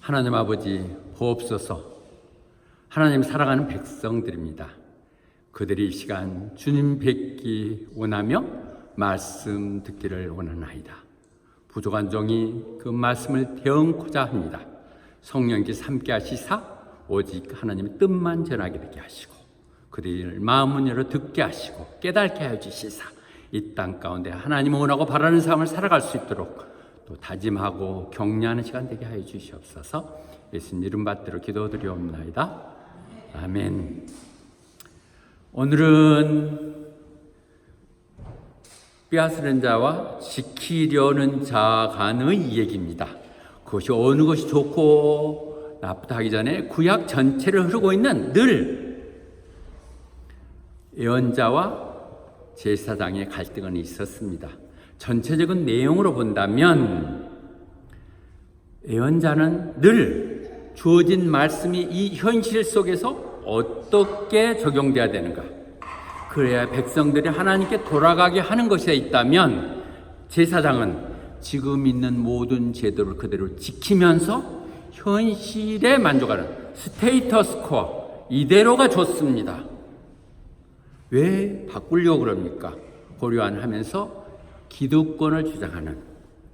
하나님 아버지 보옵소서. 하나님 사랑하는 백성들입니다. 그들이 이 시간 주님 뵙기 원하며 말씀 듣기를 원하나이다. 부족한 종이 그 말씀을 대언고자 합니다. 성령께서 함께 하시사 오직 하나님의 뜻만 전하게 되게 하시고 그들을 마음을 열어 듣게 하시고 깨닫게 하여 주시사 이 땅 가운데 하나님을 원하고 바라는 삶을 살아갈 수 있도록 또 다짐하고 격려하는 시간 되게 하여 주시옵소서. 예수님 이름 받들어 기도드리옵나이다. 아멘. 오늘은 빼앗으는 자와 지키려는 자 간의 얘기입니다. 그것이 어느 것이 좋고 나쁘다 하기 전에 구약 전체를 흐르고 있는 늘 예언자와 제사장의 갈등은 있었습니다. 전체적인 내용으로 본다면 예언자는 늘 주어진 말씀이 이 현실 속에서 어떻게 적용돼야 되는가, 그래야 백성들이 하나님께 돌아가게 하는 것이 있다면 제사장은 지금 있는 모든 제도를 그대로 지키면서 현실에 만족하는 스테이터스 코 이대로가 좋습니다. 왜 바꾸려고 그럽니까? 고려하면서 기득권을 주장하는.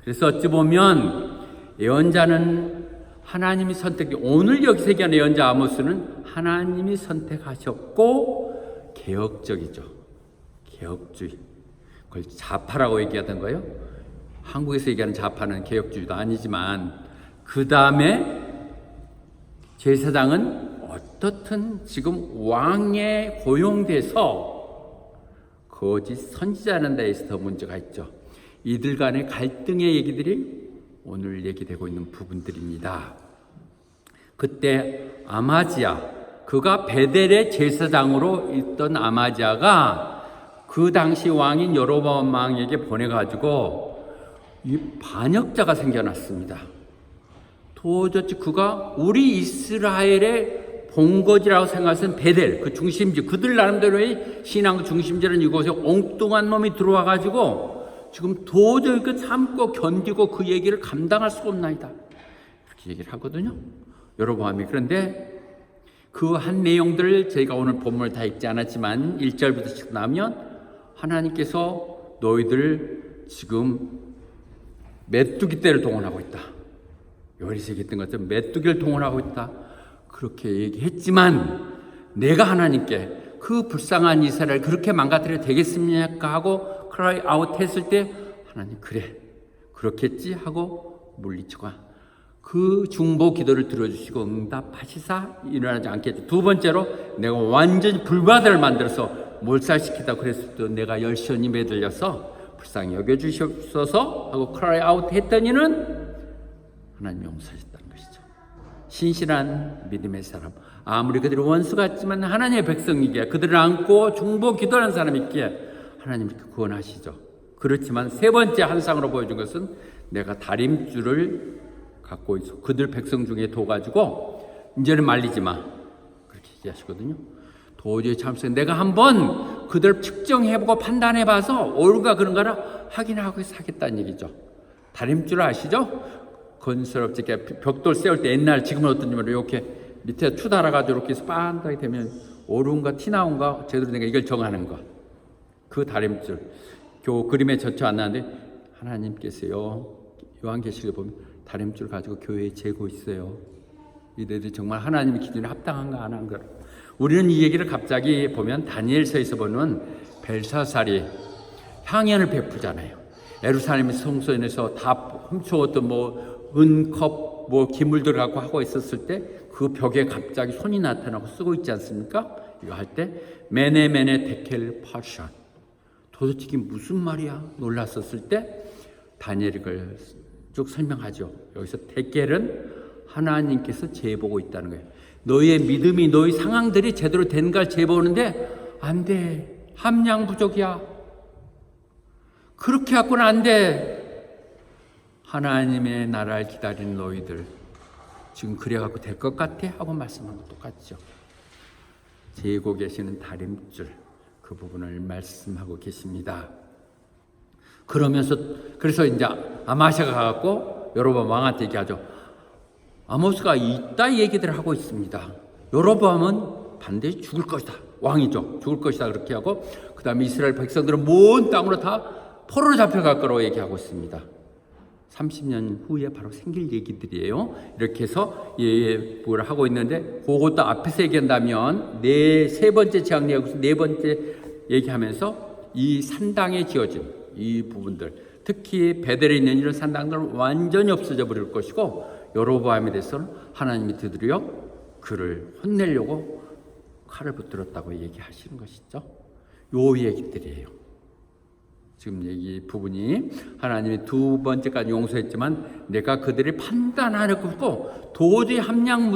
그래서 어찌 보면 예언자는 하나님이 오늘 여기서 얘기하는 예언자 아모스는 하나님이 선택하셨고 개혁적이죠. 개혁주의. 그걸 좌파라고 얘기하던 거예요. 한국에서 얘기하는 좌파는 개혁주의도 아니지만, 그 다음에 제사장은 어떻든 지금 왕에 고용돼서 거짓 선지자라는 데 있어서 문제가 있죠. 이들 간의 갈등의 얘기들이 오늘 얘기되고 있는 부분들입니다. 그때 아마지야, 그가 베델의 제사장으로 있던 아마지야가 그 당시 왕인 여로보암 왕에게 보내가지고 이 반역자가 생겨났습니다. 도저히 그가 우리 이스라엘의 본거지라고 생각하는 베델, 그 중심지, 그들 나름대로의 신앙 중심지라는 이곳에 엉뚱한 놈이 들어와가지고 지금 도저히 그 참고 견디고 그 얘기를 감당할 수가 없나이다, 이렇게 얘기를 하거든요. 여로보암이. 그런데 그 한 내용들을 저희가 오늘 본문을 다 읽지 않았지만 1절부터 지금 나면 하나님께서 너희들 지금 메뚜기 떼를 동원하고 있다. 요리서 얘기했던 것처럼 메뚜기를 동원하고 있다. 그렇게 얘기했지만 내가 하나님께 그 불쌍한 이스라엘 그렇게 망가뜨려 되겠습니까? 하고 크라이 아웃 했을 때 하나님 그래 그렇겠지 하고 물리치고 그 중보 기도를 들어주시고 응답하시사 일어나지 않겠죠. 두 번째로 내가 완전히 불바다를 만들어서 몰살시키다 그랬을 때 내가 열심히 매들려서 불쌍히 여겨주시옵소서 하고 크라이 아웃 했더니는 하나님이 용서하셨다는 것이죠. 신실한 믿음의 사람, 아무리 그들이 원수 같지만 하나님의 백성이기에 그들을 안고 중보 기도하는 사람이 있기에 하나님이 구원하시죠. 그렇지만 세 번째 한상으로 보여준 것은 내가 다림줄을 갖고 있어 그들 백성 중에 둬가지고 이제는 말리지 마, 그렇게 얘기하시거든요. 도저히 참으세요. 내가 한번 그들 측정해보고 판단해봐서 옳은가 그런가를 확인하고 하겠다는 얘기죠. 다림줄 아시죠? 건설업체 벽돌 세울 때 옛날, 지금은 어떤지 모르겠어요. 이렇게 밑에 추 달아가지고 이렇게 빤하게 되면 옳은가 티 나온가 제대로 된가 이걸 정하는 거. 그 다림줄. 교 그림에 젖혀 안 나는데 하나님께서요, 요한계시록에 보면 다림줄 가지고 교회에 재고 있어요. 이들이 정말 하나님의 기준에 합당한가 안 한가. 우리는 이 얘기를 갑자기 보면 다니엘서에서 보는 벨사살이 향연을 베푸잖아요. 예루살렘 성소에서 다 훔쳐왔던 은컵 기물들 갖고 하고 있었을 때 그 벽에 갑자기 손이 나타나고 쓰고 있지 않습니까? 이거 할 때 메네 데켈 파르샨, 도대체 이게 무슨 말이야 놀랐었을 때 다니엘이 그걸 쭉 설명하죠. 여기서 데켈은 하나님께서 재보고 있다는 거예요. 너희의 믿음이, 너희 상황들이 제대로 된가를 재보는데 안 돼, 함량 부족이야, 그렇게 갖고는 안 돼. 하나님의 나라를 기다리는 너희들 지금 그래갖고 될 것 같아? 하고 말씀하는 것 똑같죠. 재고 계시는 다림줄, 그 부분을 말씀하고 계십니다. 그래서 이제 아마샤가 가갖고 여로보암 왕한테 얘기하죠. 아모스가 이따 얘기들을 하고 있습니다. 여로보암은 반드시 죽을 것이다. 왕이죠. 죽을 것이다. 그렇게 하고 그 다음에 이스라엘 백성들은 먼 땅으로 다 포로로 잡혀갈 거라고 얘기하고 있습니다. 30년 후에 바로 생길 얘기들이에요. 이렇게 해서 예언을 하고 있는데 그것도 앞에서 얘기한다면 세 번째 재앙 예고서 네 번째 얘기하면서 이 산당에 지어진 이 부분들, 특히 베델에 있는 이런 산당들은 완전히 없어져 버릴 것이고 여로보암에 대해서는 하나님이 드디어 그를 혼내려고 칼을 붙들었다고 얘기하시는 것이죠. 요 얘기들이에요. 지금 얘기 부분이 하나님이 두 번째까지 용서했지만 내가 그들이 판단하려고 도저히 함량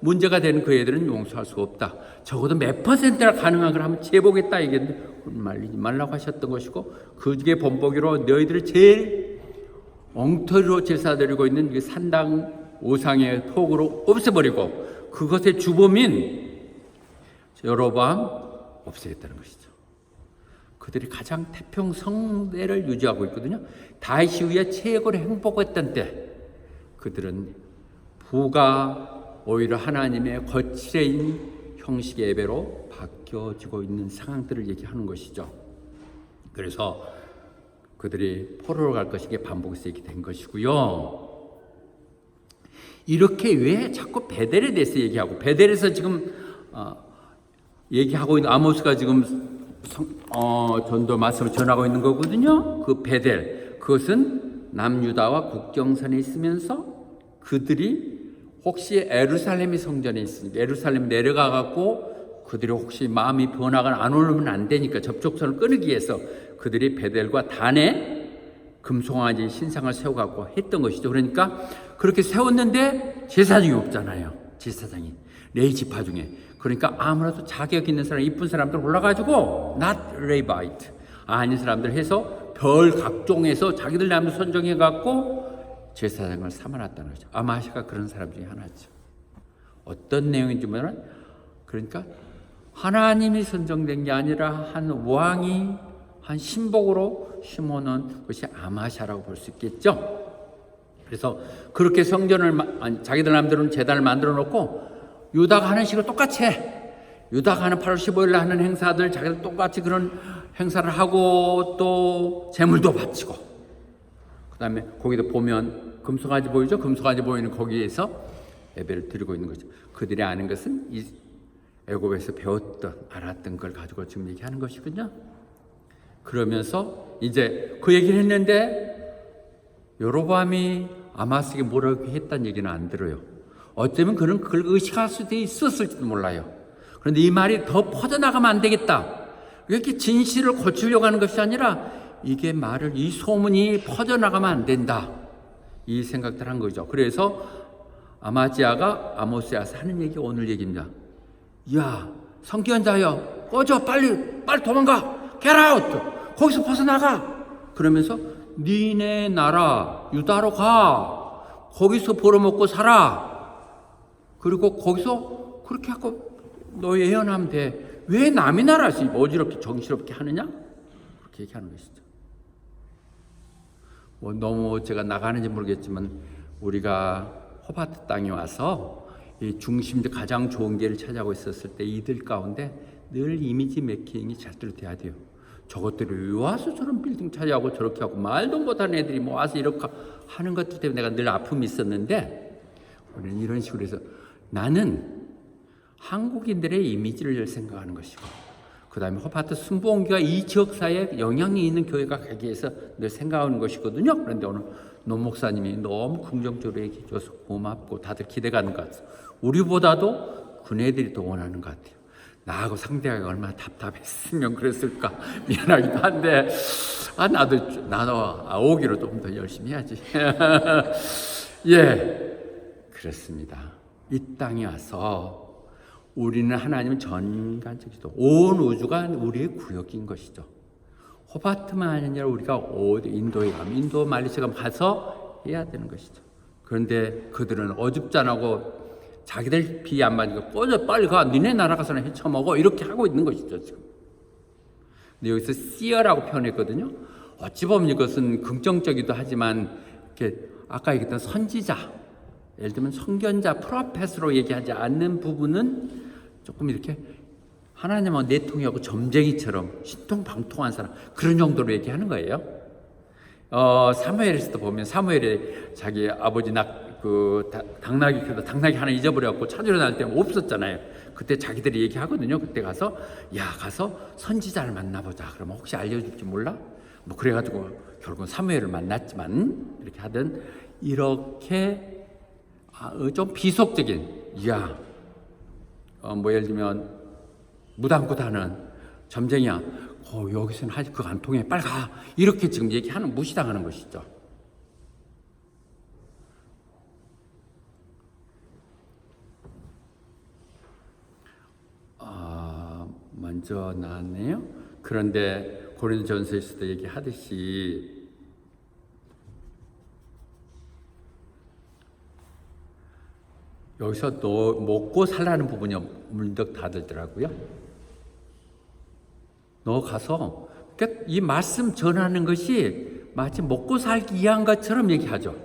문제가 되는 그 애들은 용서할 수 없다. 적어도 몇 퍼센트나 가능한 걸 한번 재보겠다 얘기했는데 말리지 말라고 하셨던 것이고 그중에 본보기로 너희들이 제일 엉터리로 제사 드리고 있는 그 산당 우상의 톡으로 없애버리고 그것의 주범인 여로보암 없애겠다는 것이죠. 그들이 가장 태평성대를 유지하고 있거든요. 다윗 이후에 최고로 행복했던 때 그들은 부가 오히려 하나님의 거칠인 형식의 예배로 바뀌어지고 있는 상황들을 얘기하는 것이죠. 그래서 그들이 포로로 갈 것이게 반복해서 얘기된 것이고요. 이렇게 왜 자꾸 베델에 대해서 얘기하고 베델에서 지금 얘기하고 있는 아모스가 지금 전도 말씀을 전하고 있는 거거든요. 그 베델 그것은 남유다와 국경선에 있으면서 그들이 혹시 에루살렘이 성전에 있으니까 에루살렘 내려가 갖고 그들이 혹시 마음이 변화가 안 오르면 안 되니까 접촉선을 끊기 위해서 그들이 베델과 단에 금송아지 신상을 세워갖고 했던 것이죠. 그러니까 그렇게 세웠는데 제사장이 없잖아요. 제사장이 레위 지파 중에. 그러니까 아무래도 자격 있는 사람, 이쁜 사람들 올라가지고 not Levite 아닌 사람들 해서 별 각종에서 자기들 남을 선정해갖고 제사장을 삼아놨다는 거죠. 아마시가 그런 사람 중에 하나죠. 어떤 내용인지 보면 그러니까 하나님이 선정된 게 아니라 한 왕이 한 신복으로 심어놓은 것이 아마샤라고 볼 수 있겠죠. 그래서 그렇게 성전을 자기들 남대로 제단을 만들어 놓고 유다가 하는 식으로 똑같이 해. 유다가 하는 8월 15일 날 하는 행사들 자기들 똑같이 그런 행사를 하고 또 제물도 바치고 그 다음에 거기도 보면 금송아지 보이죠? 금송아지 보이는 거기에서 예배를 드리고 있는 거죠. 그들이 아는 것은 이 애굽에서 배웠던 알았던 걸 가지고 지금 얘기하는 것이군요. 그러면서 이제 그 얘기를 했는데 여로보암이 아마스에게 뭐라고 했다는 얘기는 안 들어요. 어쩌면 그런 그걸 의식할 수도 있었을지도 몰라요. 그런데 이 말이 더 퍼져나가면 안 되겠다. 이렇게 진실을 고치려고 하는 것이 아니라 이게 말을 이 소문이 퍼져나가면 안 된다. 이 생각들 한 거죠. 그래서 아마지아가 아모스에 와서 하는 얘기가 오늘 얘기입니다. 야, 성기현자여, 꺼져, 빨리 도망가, get out, 거기서 벗어나가. 그러면서 니네 나라 유다로 가, 거기서 벌어먹고 살아. 그리고 거기서 그렇게 하고 너 예언하면 돼. 왜 남의 나라에서 어지럽게 정신없게 하느냐? 그렇게 얘기하는 것이죠. 뭐 너무 제가 나가는지 모르겠지만 우리가 호바트 땅에 와서 이 중심지 가장 좋은 길을 찾아오고 있었을 때 이들 가운데 늘 이미지 메이킹이 제대로 돼야 돼요. 저것들이 왜 와서 저런 빌딩 찾아오고 저렇게 하고 말도 못하는 애들이 뭐 와서 이렇게 하는 것들 때문에 내가 늘 아픔이 있었는데 우리는 이런 식으로 해서 나는 한국인들의 이미지를 생각하는 것이고 그 다음에 호파트 순복음교가 이 지역사회에 영향이 있는 교회가 가기 위해서 늘 생각하는 것이거든요. 그런데 오늘 노 목사님이 너무 긍정적으로 얘기해 줘서 고맙고 다들 기대가는 것 같아요. 우리보다도 그네들이 더 원하는 것 같아요. 나하고 상대하기 얼마나 답답했으면 그랬을까 미안하기도 한데 나도 오기로 좀 더 열심히 해야지. 예, 그렇습니다. 이 땅에 와서 우리는 하나님은 전간적이죠. 온 우주가 우리의 구역인 것이죠. 호바트만 아니라 우리가 어디 인도에 가면 인도 말레이시아 가서 해야 되는 것이죠. 그런데 그들은 어줍잖아고 자기들 비 안 맞으니까 꺼져 빨리 가 니네 나라 가서는 헤쳐먹어 이렇게 하고 있는 것이죠 지금. 근데 여기서 씨어라고 표현했거든요. 어찌 보면 이것은 긍정적이기도 하지만 이렇게 아까 얘기했던 선지자 예를 들면 선견자, 프로페스로 얘기하지 않는 부분은 조금 이렇게 하나님하고 내통하고 점쟁이처럼 신통방통한 사람, 그런 정도로 얘기하는 거예요. 사무엘에서도 보면 사무엘이 자기 아버지 당나귀 키우다 당나귀 하나 잊어버려갖고 찾으러 다닐 때 없었잖아요. 그때 자기들이 얘기하거든요. 그때 가서 가서 선지자를 만나보자. 그러면 혹시 알려줄지 몰라? 뭐 그래가지고 결국은 사무엘을 만났지만 이렇게 하든 이렇게 좀 비속적인 뭐 예를 들면 무당구다는 점쟁이야. 여기서는 하지 그거 안 통해. 빨리 가. 이렇게 지금 얘기하는 무시당하는 것이죠. 먼저 나왔네요. 그런데 고린도전서에서도 얘기하듯이 여기서 너 먹고 살라는 부분이 문득 닫더라고요. 너 가서 이 말씀 전하는 것이 마치 먹고 살기 위한 것처럼 얘기하죠.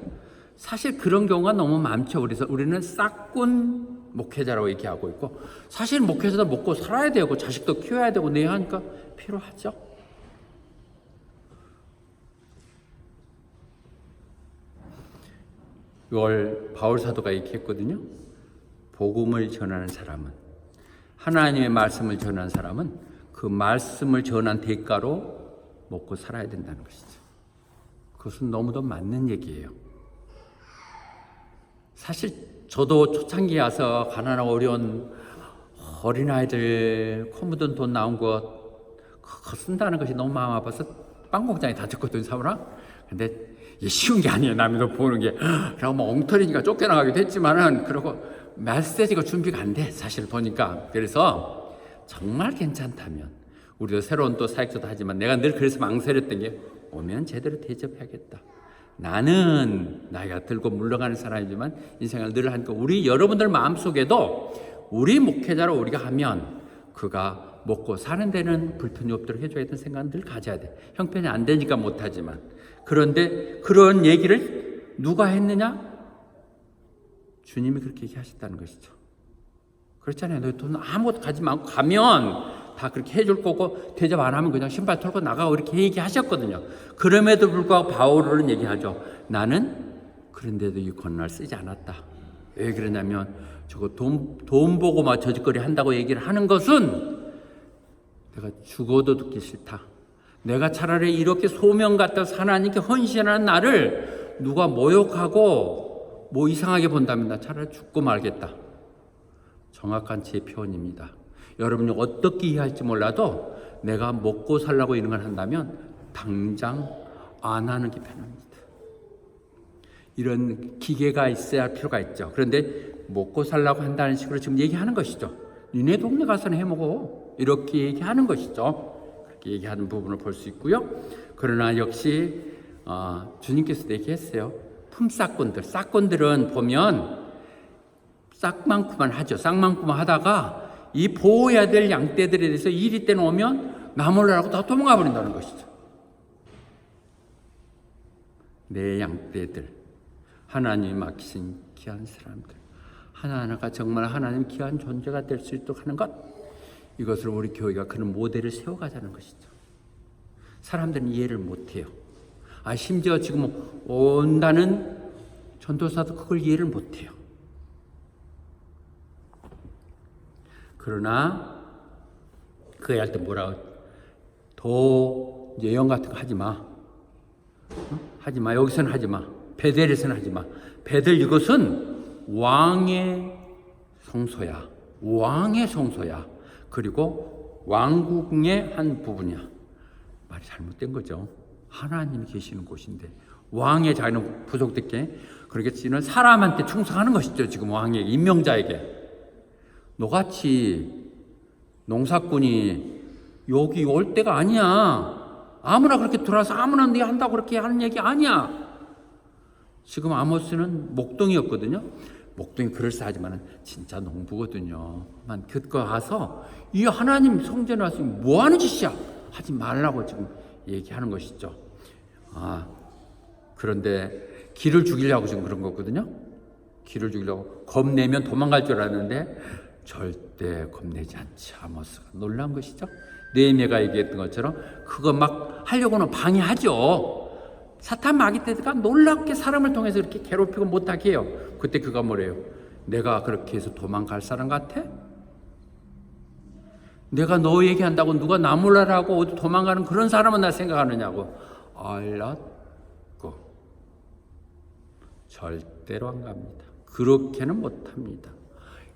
사실 그런 경우가 너무 많죠. 그래서 우리는 싹군 목회자라고 얘기하고 있고, 사실 목회자도 먹고 살아야 되고 자식도 키워야 되고 내야 하니까 필요하죠. 이걸 바울 사도가 얘기했거든요. 복음을 전하는 사람은, 하나님의 말씀을 전하는 사람은 그 말씀을 전한 대가로 먹고 살아야 된다는 것이죠. 그것은 너무도 맞는 얘기예요. 사실 저도 초창기에 와서 가난하고 어려운 어린아이들 코 묻은 돈 나온 그거 쓴다는 것이 너무 마음 아파서 빵 공장에 다녔거든요, 사모랑. 근데 이게 쉬운 게 아니에요, 남이 돈 버는 게. 그러고 뭐 엉터리니까 쫓겨나가기도 했지만은, 그러고 메시지가 준비가 안 돼, 사실 보니까. 그래서 정말 괜찮다면, 우리도 새로운 또 사역자도 하지만 내가 늘 그래서 망설였던 게, 오면 제대로 대접해야겠다. 나는 나이가 들고 물러가는 사람이지만 인생을 늘 하니까 우리 여러분들 마음속에도 우리 목회자로 우리가 하면 그가 먹고 사는 데는 불편이 없도록 해줘야 되는 생각은 늘 가져야 돼. 형편이 안 되니까 못하지만. 그런데 그런 얘기를 누가 했느냐? 주님이 그렇게 얘기하셨다는 것이죠. 그렇잖아요. 너 돈 아무것도 가지 말고 가면 다 그렇게 해줄 거고, 대접 안 하면 그냥 신발 털고 나가고 이렇게 얘기하셨거든요. 그럼에도 불구하고 바울은 얘기하죠. 나는 그런데도 이 권한을 쓰지 않았다. 왜 그러냐면 저거 돈 보고 막 저짓거리 한다고 얘기를 하는 것은 내가 죽어도 듣기 싫다. 내가 차라리 이렇게 소명 갖다 하나님께 헌신하는 나를 누가 모욕하고 뭐 이상하게 본다면 나 차라리 죽고 말겠다. 정확한 제 표현입니다. 여러분이 어떻게 이해할지 몰라도 내가 먹고 살라고 이런 걸 한다면 당장 안 하는 게 편합니다. 이런 기계가 있어야 할 필요가 있죠. 그런데 먹고 살라고 한다는 식으로 지금 얘기하는 것이죠. 니네 동네 가서는 해먹어. 이렇게 얘기하는 것이죠. 그렇게 얘기하는 부분을 볼 수 있고요. 그러나 역시 주님께서도 얘기했어요. 싹꾼들은 보면 싹만큼만 하죠. 싹만큼만 하다가 이 보호해야 될 양떼들에 대해서 일이 때는 오면 나 몰라라고 다 도망가 버린다는 것이죠. 내 양떼들, 하나님이 맡기신 귀한 사람들, 하나하나가 정말 하나님 귀한 존재가 될 수 있도록 하는 것, 이것을 우리 교회가 그런 모델을 세워가자는 것이죠. 사람들은 이해를 못해요. 심지어 지금 온다는 전도사도 그걸 이해를 못해요. 그러나 그거 할 때 뭐라고, 더 예언 같은 거 하지 마. 하지 마. 여기서는 하지 마. 베델에서는 하지 마. 베델 이것은 왕의 성소야. 왕의 성소야. 그리고 왕국의 한 부분이야. 말이 잘못된 거죠. 하나님이 계시는 곳인데 왕의 자리는 부족됐게, 그러겠지는 사람한테 충성하는 것이죠. 지금 왕에게, 임명자에게. 너같이 농사꾼이 여기 올 때가 아니야. 아무나 그렇게 들어와서 아무나 네 한다고 그렇게 하는 얘기 아니야. 지금 아모스는 목동이었거든요. 목동이 그럴싸하지만 진짜 농부거든요. 만 그거 가서 이 하나님 성전에 와서 뭐 하는 짓이야? 하지 말라고 지금 얘기하는 것이죠. 그런데 길을 죽이려고 지금 그런 거거든요. 기를 죽이려고 겁내면 도망갈 줄 알았는데 절대 겁내지 않지. 아모스가 놀란 것이죠. 느헤미야가 얘기했던 것처럼 그거 막 하려고는 방해하죠. 사탄 마귀 때가 놀랍게 사람을 통해서 이렇게 괴롭히고 못하게 해요. 그때 그가 뭐래요? 내가 그렇게 해서 도망갈 사람 같아? 내가 너 얘기한다고 누가 나 몰라라고 어디 도망가는 그런 사람은 나 생각하느냐고. 알았고 절대로 안 갑니다. 그렇게는 못합니다.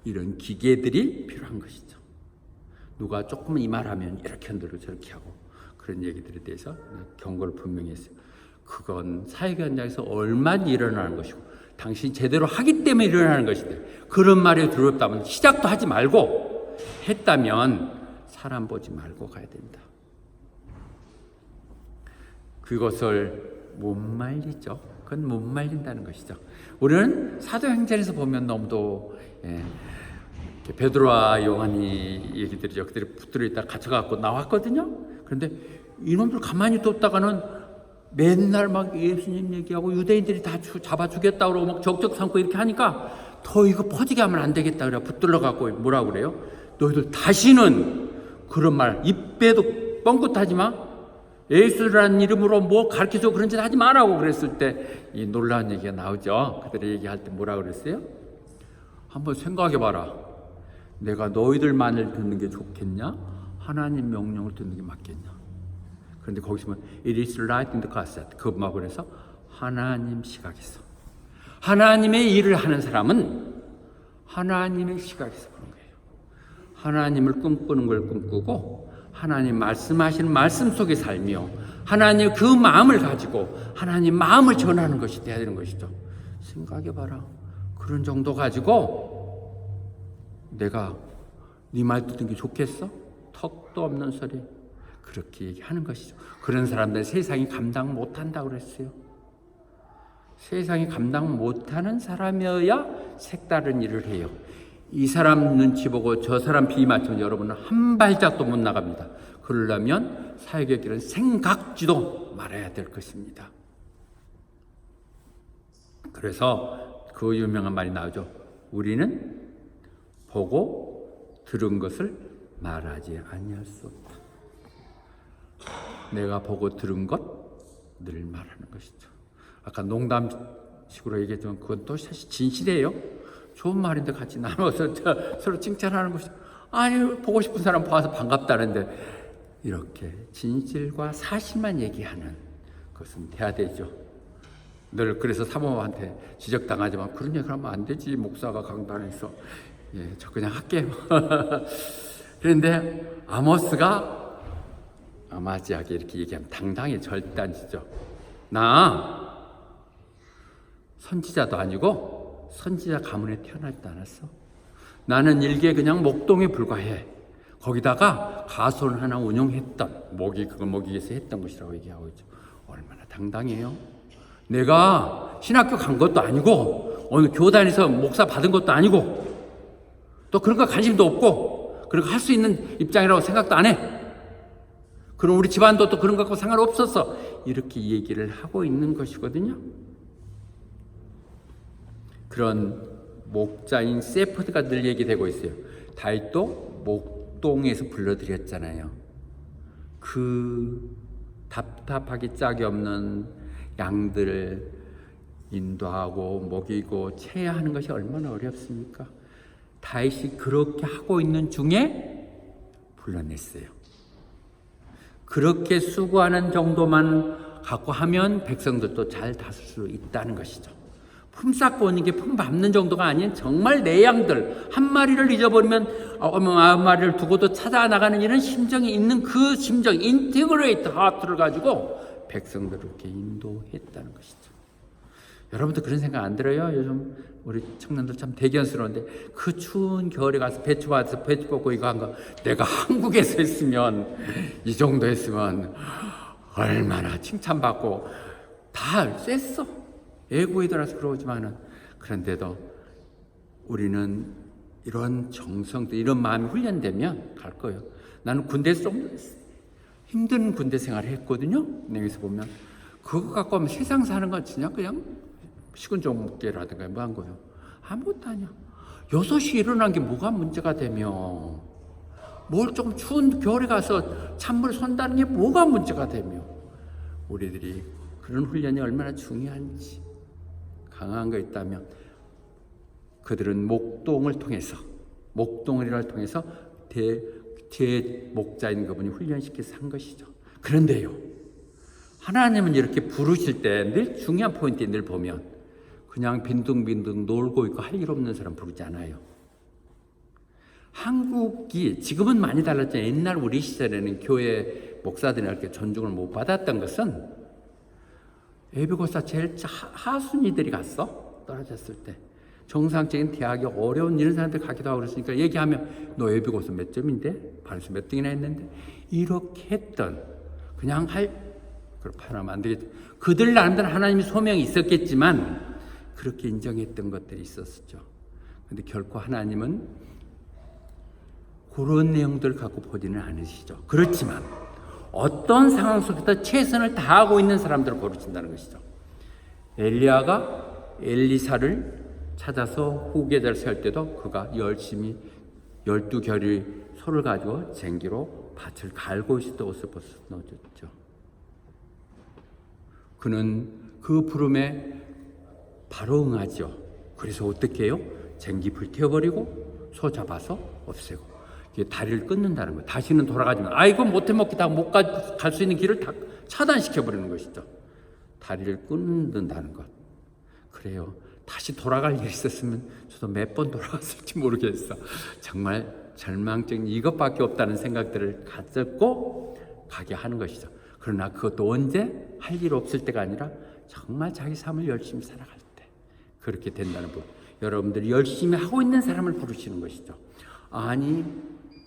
이런 기계들이 필요한 것이죠. 누가 조금 이 말하면 이렇게 흔들고 저렇게 하고 그런 얘기들에 대해서 경고를 분명히 했어요. 그건 사회계 현장에서 얼마나 일어나는 것이고 당신이 제대로 하기 때문에 일어나는 것인데 그런 말이 두렵다면 시작도 하지 말고 했다면 사람 보지 말고 가야 됩니다. 그것을 못 말리죠. 그건 못 말린다는 것이죠. 우리는 사도행전에서 보면 너무도 베드로와 요한이 얘기들이 여기들이 붙들어 있다 갇혀갖고 나왔거든요. 그런데 이놈들 가만히 뒀다가는 맨날 막 예수님 얘기하고 유대인들이 다 잡아 죽였다 그러고 막 적적 삼고 이렇게 하니까 더 이거 퍼지게 하면 안 되겠다 그래 붙들러 갖고 뭐라고 그래요? 너희들 다시는 그런 말 입에도 뻥긋하지 마. 예수라는 이름으로 뭐 가르쳐줘 그런 짓 하지 마라고 그랬을 때 이 놀라운 얘기가 나오죠. 그들이 얘기할 때 뭐라고 그랬어요? 한번 생각해 봐라. 내가 너희들 말을 듣는 게 좋겠냐? 하나님 명령을 듣는 게 맞겠냐? 그런데 거기서 보면 It is right in the gospel. 그 음악을 해서 하나님 시각에서 하나님의 일을 하는 사람은 하나님의 시각에서 보는 거예요. 하나님을 꿈꾸는 걸 꿈꾸고 하나님 말씀하시는 말씀 속에 살며 하나님 그 마음을 가지고 하나님 마음을 전하는 것이 돼야 되는 것이죠. 생각해봐라. 그런 정도 가지고 내가 네 말 듣는 게 좋겠어? 턱도 없는 소리 그렇게 얘기하는 것이죠. 그런 사람들 세상이 감당 못한다고 그랬어요. 세상이 감당 못하는 사람이어야 색다른 일을 해요. 이 사람 눈치 보고 저 사람 비위 맞추면 여러분은 한 발짝도 못 나갑니다. 그러려면 사역의 길은 생각지도 말아야 될 것입니다. 그래서 그 유명한 말이 나오죠. 우리는 보고 들은 것을 말하지 아니할 수 없다. 내가 보고 들은 것 늘 말하는 것이죠. 아까 농담식으로 얘기했지만 그건 또 사실 진실이에요. 좋은 말인데 같이 나눠서 서로 칭찬하는 것이 아니 보고 싶은 사람 봐서 반갑다는데 이렇게 진실과 사실만 얘기하는 것은 돼야 되죠. 늘 그래서 사모한테 지적당하지만 그런 얘기를 하면 안 되지. 목사가 강단에서 저 그냥 할게요. 그런데 아모스가 아마지하게 이렇게 얘기하면 당당히 절단지죠. 나 선지자도 아니고 선지자 가문에 태어나지도 않았어. 나는 일개 그냥 목동에 불과해. 거기다가 가손 하나 운영했던 그걸 먹이기 위해서 했던 것이라고 얘기하고 있죠. 얼마나 당당해요. 내가 신학교 간 것도 아니고 어느 교단에서 목사 받은 것도 아니고 또 그런 거 관심도 없고 그런 거 할 수 있는 입장이라고 생각도 안 해. 그럼 우리 집안도 또 그런 거 갖고 상관없었어. 이렇게 얘기를 하고 있는 것이거든요. 그런 목자인 세퍼드가 늘 얘기되고 있어요. 다윗도 목동에서 불러들였잖아요. 그 답답하기 짝이 없는 양들을 인도하고 먹이고 체하는 것이 얼마나 어렵습니까? 다윗이 그렇게 하고 있는 중에 불러냈어요. 그렇게 수고하는 정도만 갖고 하면 백성들도 잘 다스릴 수 있다는 것이죠. 품 쌓고 오는 게 품 밟는 정도가 아닌 정말 내 양들 한 마리를 잊어버리면 9마리를 두고도 찾아 나가는 이런 심정이 있는 그 심정, 인티그레이트 하트를 가지고 백성들을 이렇게 인도했다는 것이죠. 여러분도 그런 생각 안 들어요? 요즘 우리 청년들 참 대견스러운데 그 추운 겨울에 가서 배추 받아서 배추 뽑고 이거 한 거 내가 한국에서 했으면 이 정도 했으면 얼마나 칭찬받고 다 셌어. 애고이더라서 그러지만은 그런데도 우리는 이런 정성도 이런 마음이 훈련되면 갈 거예요. 나는 군대에서 좀 힘든 군대 생활을 했거든요. 여기서 보면 그거 갖고 하면 세상 사는 건 진짜 그냥 식은 종목계라든가 뭐 한 거예요. 아무것도 아니야. 6시에 일어난 게 뭐가 문제가 되며, 뭘 좀 추운 겨울에 가서 찬물에 손다는 게 뭐가 문제가 되며, 우리들이 그런 훈련이 얼마나 중요한지. 강한 거 있다면 그들은 목동을 통해서, 목동을 통해서 제 목자인 그분이 훈련시켜서 한 것이죠. 그런데요, 하나님은 이렇게 부르실 때 늘 중요한 포인트에 늘 보면 그냥 빈둥빈둥 놀고 있고 할 일 없는 사람 부르지 않아요. 한국이 지금은 많이 달랐지만 옛날 우리 시절에는 교회 목사들이나 존중을 못 받았던 것은 예비고사 제일 하순위들이 갔어. 떨어졌을 때 정상적인 대학이 어려운 이런 사람들 가기도 하고 그랬으니까 얘기하면 너 예비고사 몇 점인데? 반에서 몇 등이나 했는데? 이렇게 했던, 그냥 그렇게 하면 안 되겠죠. 그들 나름대로 하나님의 소명이 있었겠지만 그렇게 인정했던 것들이 있었죠. 그런데 결코 하나님은 그런 내용들을 갖고 보지는 않으시죠. 그렇지만 어떤 상황 속에서 최선을 다하고 있는 사람들을 고르신다는 것이죠. 엘리야가 엘리사를 찾아서 후계자를 세울 때도 그가 열심히 12결의 소를 가지고 쟁기로 밭을 갈고 있을 때 옷을 벗어 넣어줬죠. 그는 그 부름에 바로 응하죠. 그래서 어떻게 해요? 쟁기 불태워버리고 소 잡아서 없애고 다리를 끊는다는 거예요. 다시는 돌아가지면 이거 못해 먹기다 못 갈 수 있는 길을 다 차단시켜버리는 것이죠. 다리를 끊는다는 것. 그래요. 다시 돌아갈 일이 있었으면 저도 몇 번 돌아갔을지 모르겠어. 정말 절망적인 이것밖에 없다는 생각들을 가졌고 가게 하는 것이죠. 그러나 그것도 언제? 할 일 없을 때가 아니라 정말 자기 삶을 열심히 살아갈 때 그렇게 된다는 분. 여러분들이 열심히 하고 있는 사람을 부르시는 것이죠. 아니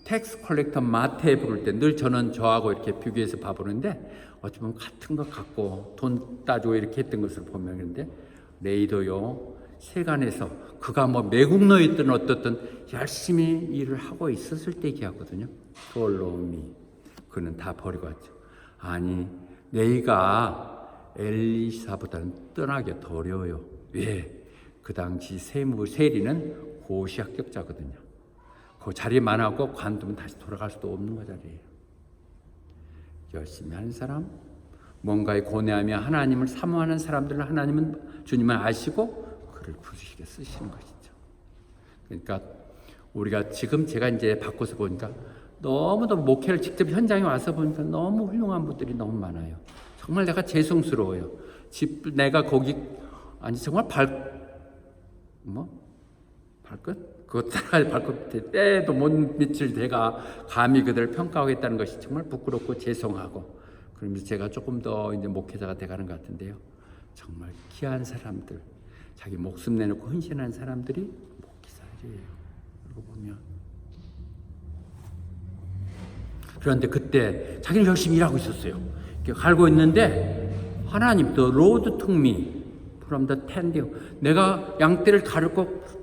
텍스 컬렉터 마태에 부를 때 늘 저는 저하고 이렇게 비교해서 봐보는데 어쩌면 같은 것 같고 돈 따주고 이렇게 했던 것을 보면 그런데 레이도요 세간에서 그가 뭐 매국노였든 어떻든 열심히 일을 하고 있었을 때 얘기하거든요. 돌로미 그는 다 버리고 왔죠. 아니 내가 엘리사보다는 떠나기 더 어려워요. 왜? 그 당시 세리는 고시 합격자거든요. 그 자리만 하고 관두면 다시 돌아갈 수도 없는 거 자리예요. 열심히 하는 사람, 뭔가에 고뇌하며 하나님을 사모하는 사람들은 하나님은 주님을 아시고 그를 부르시게 쓰시는 것이죠. 그러니까 우리가 지금 제가 이제 바꿔서 보니까 너무도 목회를 직접 현장에 와서 보니까 너무 훌륭한 분들이 너무 많아요. 정말 내가 죄송스러워요. 내가 거기 정말 발끝? 그거 따라갈 발끝 때도 못 미칠 내가 감히 그들을 평가하겠다는 것이 정말 부끄럽고 죄송하고 그러면서 제가 조금 더 이제 목회자가 돼가는 것 같은데요. 정말 귀한 사람들, 자기 목숨 내놓고 헌신한 사람들이 목회자들이에요. 그러고 보면 그런데 그때 자기는 열심히 일하고 있었어요. 이렇게 갈고 있는데 하나님 the road took me from the tending 내가 양떼를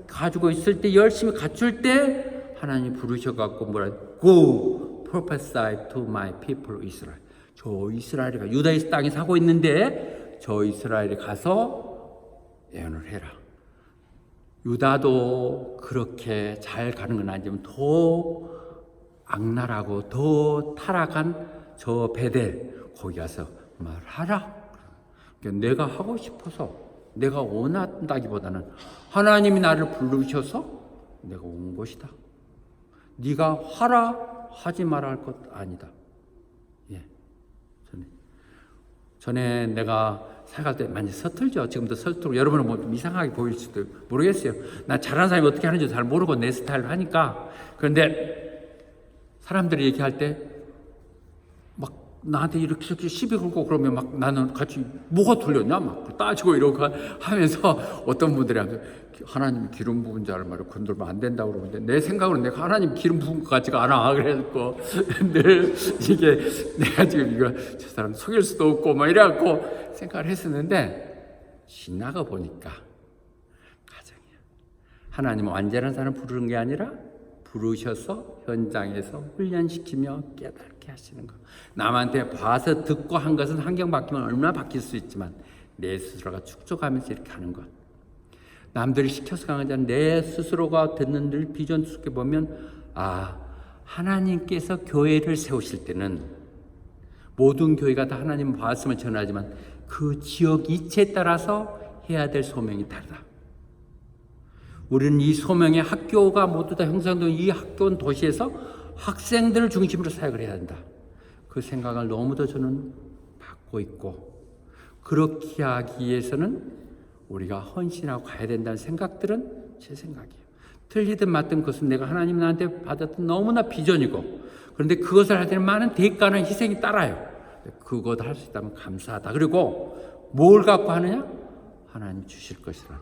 가지고 있을 때 열심히 갖출 때 하나님이 부르셔갖고 뭐라 Go prophesy to my people Israel 저 이스라엘이 유다 땅에 사고 있는데 저 이스라엘에 가서 예언을 해라. 유다도 그렇게 잘 가는 건 아니지만 더 악랄하고 더 타락한 저 베델 거기 가서 말하라. 그러니까 내가 하고 싶어서 내가 원한다기보다는 하나님이 나를 부르셔서 내가 온 것이다. 네가 하라 하지 마라 할 것 아니다. 예. 전에 내가 생각할 때 많이 서툴죠. 지금도 서툴고 여러분은 뭐 좀 이상하게 보일 수도 모르겠어요. 난 잘하는 사람이 어떻게 하는지 잘 모르고 내 스타일로 하니까. 그런데 사람들이 얘기할 때 막 나한테 이렇게 시비 걸고 그러면 막 나는 같이 뭐가 틀렸냐 막 따지고 이러고 하면서 어떤 분들이 하나님 기름 부은 자를 말을 건들면 안 된다고 그러는데 내 생각으로는 내가 하나님 기름 부은 것 같지가 않아. 그래갖고 늘 이게 내가 지금 이거 저 사람 속일 수도 없고 막 이래갖고 생각을 했었는데 지나가 보니까 가정이야. 하나님은 완전한 사람을 부르는 게 아니라 부르셔서 현장에서 훈련시키며 깨닫게 하시는 것. 남한테 봐서 듣고 한 것은 환경 바뀌면 얼마나 바뀔 수 있지만 내 스스로가 축적하면서 이렇게 하는 것. 남들이 시켜서 강하지 않은 내 스스로가 듣는 늘 비전 속에 보면 하나님께서 교회를 세우실 때는 모든 교회가 다 하나님 말씀을 전하지만 그 지역 이치에 따라서 해야 될 소명이 다르다. 우리는 이 소명의 학교가 모두 다 형성된 이 학교 도시에서 학생들을 중심으로 사역을 해야 한다. 그 생각을 너무도 저는 갖고 있고, 그렇게 하기 위해서는 우리가 헌신하고 가야 된다는 생각들은 제 생각이에요. 틀리든 맞든 그것은 내가 하나님 나한테 받았던 너무나 비전이고, 그런데 그것을 할 때는 많은 대가나 희생이 따라요. 그것 할 수 있다면 감사하다. 그리고 뭘 갖고 하느냐? 하나님 주실 것이라.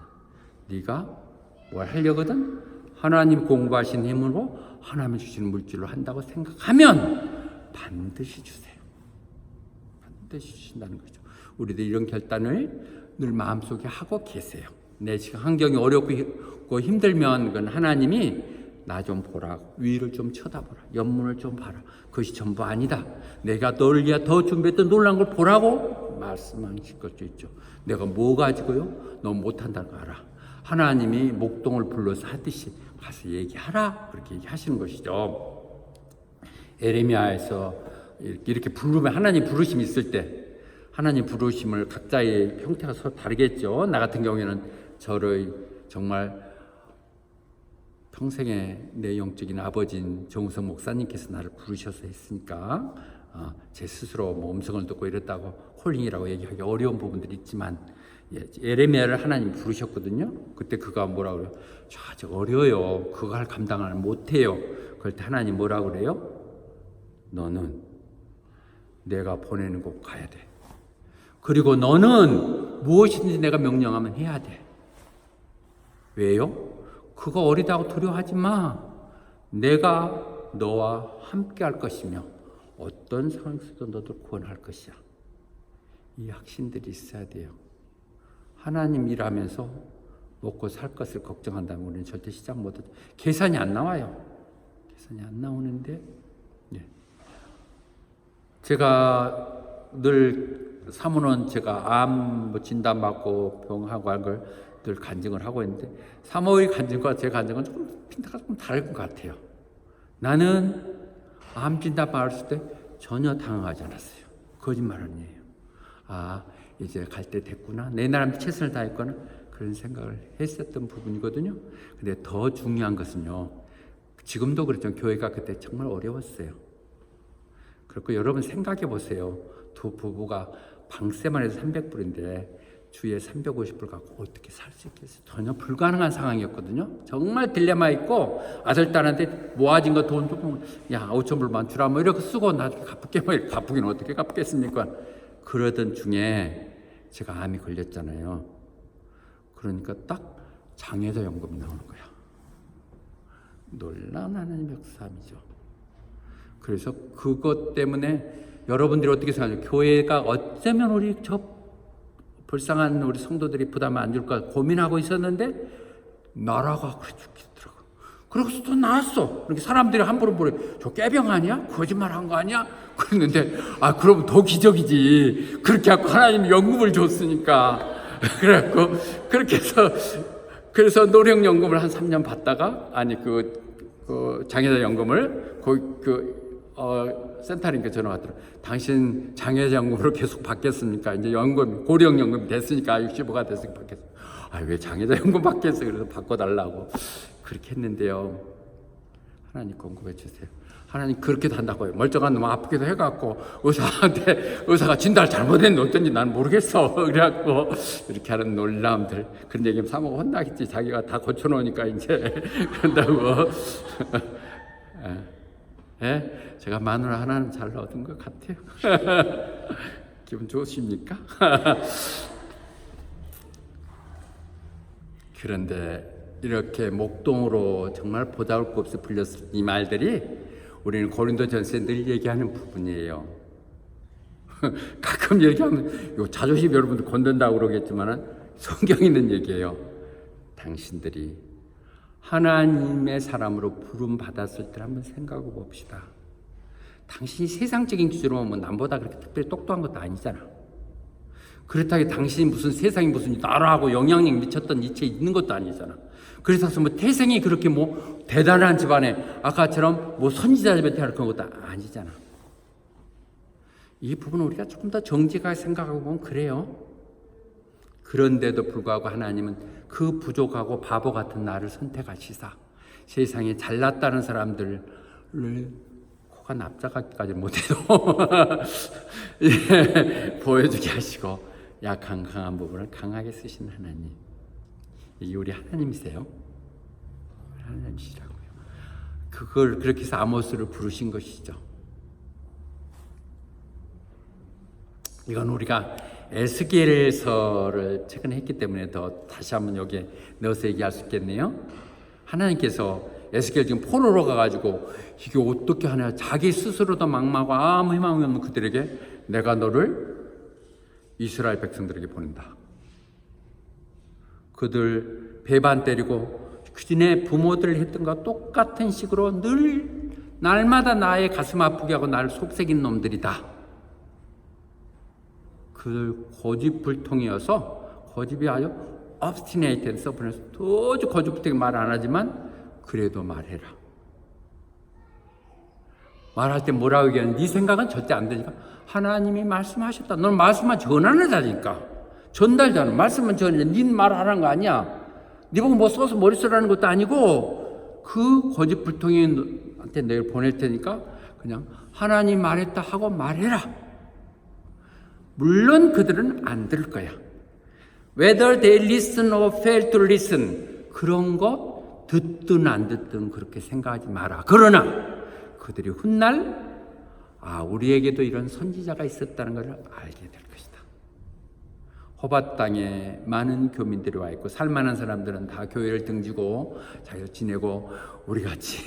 네가 뭘 하려거든 하나님 공부하신 힘으로 하나님 주시는 물질로 한다고 생각하면 반드시 주세요. 반드시 주신다는 거죠. 우리도 이런 결단을 늘 마음속에 하고 계세요. 내 지금 환경이 어렵고 힘들면 그건 하나님이 나 좀 보라, 위를 좀 쳐다보라, 연문을 좀 봐라. 그것이 전부 아니다. 내가 너를 위해 더 준비했던 놀라운 걸 보라고 말씀하실 것도 있죠. 내가 뭐 가지고요? 너 못한다는 거 알아. 하나님이 목동을 불러서 하듯이 가서 얘기하라, 그렇게 얘기하시는 것이죠. 에레미야에서 이렇게 부르면, 하나님 부르심이 있을 때 하나님 부르심을 각자의 형태가 서로 다르겠죠. 나 같은 경우에는 저를 정말 평생의 내 영적인 아버지인 정우성 목사님께서 나를 부르셔서 했으니까 제 스스로 음성을 듣고 이랬다고 콜링이라고 얘기하기 어려운 부분들이 있지만, 에레미야를 하나님 부르셨거든요. 그때 그가 뭐라고 그래요? 저 어려요. 그걸 감당을 못해요. 그럴 때 하나님 뭐라고 그래요? 너는 내가 보내는 곳 가야 돼. 그리고 너는 무엇이든지 내가 명령하면 해야 돼. 왜요? 그거 어리다고 두려워하지 마. 내가 너와 함께 할 것이며 어떤 상황에서도 너도 구원할 것이야. 이 확신들이 있어야 돼요. 하나님 일하면서 먹고 살 것을 걱정한다면 우리는 절대 시작 못하죠. 계산이 안 나와요. 계산이 안 나오는데, 제가 늘 사모는 제가 암 진단 받고 병하고 한 걸 늘 간증을 하고 있는데, 사모의 간증과 제 간증은 조금 핀트가 조금 다를 것 같아요. 나는 암 진단 받았을 때 전혀 당황하지 않았어요. 거짓말 아니에요. 이제 갈 때 됐구나. 내 나름 최선을 다했거나 그런 생각을 했었던 부분이거든요. 근데 더 중요한 것은요, 지금도 그렇죠. 교회가 그때 정말 어려웠어요. 그리고 여러분 생각해 보세요. 두 부부가 방세만 해도 300불인데 주에 350불 갖고 어떻게 살 수 있겠어요? 전혀 불가능한 상황이었거든요. 정말 딜레마 있고, 아들 딸한테 모아진 거 돈 조금, 5,000불만 주라 뭐 이렇게 쓰고 나중에 갚을게, 뭐 이렇게 갚기는 어떻게 갚겠습니까? 그러던 중에 제가 암이 걸렸잖아요. 그러니까 딱 장애자 연금이 나오는 거야. 놀라운 하나님의 역사함이죠. 그래서 그것 때문에 여러분들이 어떻게 생각하세요? 교회가 어쩌면 우리 불쌍한 우리 성도들이 부담을 안 줄까 고민하고 있었는데 나라가 그래 죽겠더라고. 그래서 또 나왔어. 그렇게 사람들이 함부로 뭐래, 저 깨병 아니야? 거짓말한 거 아니야? 그랬는데 그럼 더 기적이지. 그렇게 하고 하나님이 연금을 줬으니까. 그래갖고 그렇게 해서 그래서 노령연금을 한 3년 받다가 그 장애자 연금을 센터링께 전화 왔더라고요. 당신 장애자 연금으로 계속 받겠습니까? 이제 연금, 고령연금이 됐으니까 65가 됐으니까 받겠습니까? 왜 장애자 연금 받겠어요? 그래서 바꿔달라고 그렇게 했는데요. 하나님 공급해 주세요. 하나님 그렇게도 한다고요. 멀쩡한 놈 아프기도 해갖고 의사가 진단을 잘못했는데 어쩐지 난 모르겠어. 그래갖고 이렇게 하는 놀라움들. 그런 얘기하면 사모가 혼나겠지. 자기가 다 고쳐놓으니까 이제 그런다고. 제가 마누라 하나는 잘 얻은 것 같아요. 기분 좋으십니까? 그런데 이렇게 목동으로 정말 보잘것 없이 불렸을 이 말들이 우리는 고린도전서에 늘 얘기하는 부분이에요. 가끔 얘기하면 자존심 여러분들 건든다고 그러겠지만 성경에 있는 얘기예요. 당신들이 하나님의 사람으로 부름 받았을 때 한번 생각해 봅시다. 당신이 세상적인 기준으로 보면 남보다 그렇게 특별히 똑똑한 것도 아니잖아. 그렇다고 당신이 무슨 세상에 무슨 나라하고 영향력 미쳤던 이체 있는 것도 아니잖아. 그래서 뭐 태생이 그렇게 뭐 대단한 집안에 아까처럼 뭐 선지자 집에 태어난 그런 것도 아니잖아. 이 부분은 우리가 조금 더 정직하게 생각하고 보면 그래요. 그런데도 불구하고 하나님은 그 부족하고 바보 같은 나를 선택하시사 세상에 잘났다는 사람들을 코가 납작하기까지 못해도 예, 보여주게 하시고 약한 강한 부분을 강하게 쓰신 하나님. 이게 우리 하나님이세요. 하나님이시라고요. 그걸 그렇게 해서 아모스를 부르신 것이죠. 이건 우리가 에스겔서를 최근에 했기 때문에 더 다시 한번 여기에 넣어서 얘기할 수 있겠네요. 하나님께서 에스겔 지금 포로로 가가지고 이게 어떻게 하냐, 자기 스스로도 막막하고 아무 희망이 없는 그들에게 내가 너를 이스라엘 백성들에게 보낸다. 그들 배반 때리고 그네 부모들 했던 것과 똑같은 식으로 늘 날마다 나의 가슴 아프게 하고 나를 속삭인 놈들이다. 그 고집불통이어서 고집이 아주 obstinate 서브에서 도저히 고집불통이 말 안 하지만 그래도 말해라. 말할 때 뭐라고 얘기하는 네 생각은 절대 안 되니까 하나님이 말씀하셨다. 너는 말씀만 전하는 자니까 전달자는 말씀만 전해. 네 말하라는 거 아니야. 네 보고 뭐 써서 머리 쓰라는 것도 아니고 그 고집불통이한테 내가 보낼 테니까 그냥 하나님 말했다 하고 말해라. 물론 그들은 안 들을 거야. Whether they listen or fail to listen, 그런 거 듣든 안 듣든 그렇게 생각하지 마라. 그러나 그들이 훗날 우리에게도 이런 선지자가 있었다는 것을 알게 될 것이다. 호바 땅에 많은 교민들이 와 있고 살만한 사람들은 다 교회를 등지고 잘 지내고 우리같이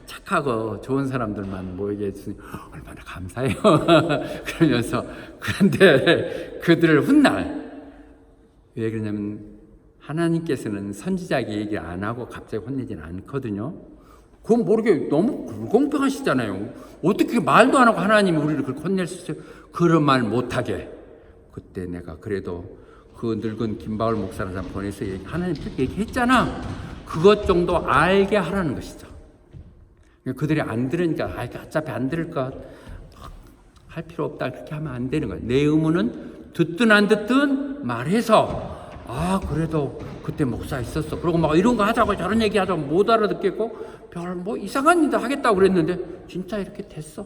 착하고 좋은 사람들만 모이게 해주니 얼마나 감사해요. 그러면서 그런데 그들을 훗날 왜 그러냐면 하나님께서는 선지자에게 얘기 안 하고 갑자기 혼내지는 않거든요. 그건 모르게 너무 불공평하시잖아요. 어떻게 말도 안 하고 하나님이 우리를 그렇게 혼낼 수 있어요? 그런 말 못하게. 그때 내가 그래도 그 늙은 김바울 목사라는 사람 보내서 하나님 얘기했잖아. 그것 정도 알게 하라는 것이죠. 그들이 안 들으니까 어차피 안 들을 것 할 필요 없다 그렇게 하면 안 되는 거예요. 내 의무는 듣든 안 듣든 말해서 그래도 그때 목사 있었어. 그러고 막 이런 거 하자고 저런 얘기 하자고 못 알아듣겠고 별 뭐 이상한 일도 하겠다고 그랬는데 진짜 이렇게 됐어.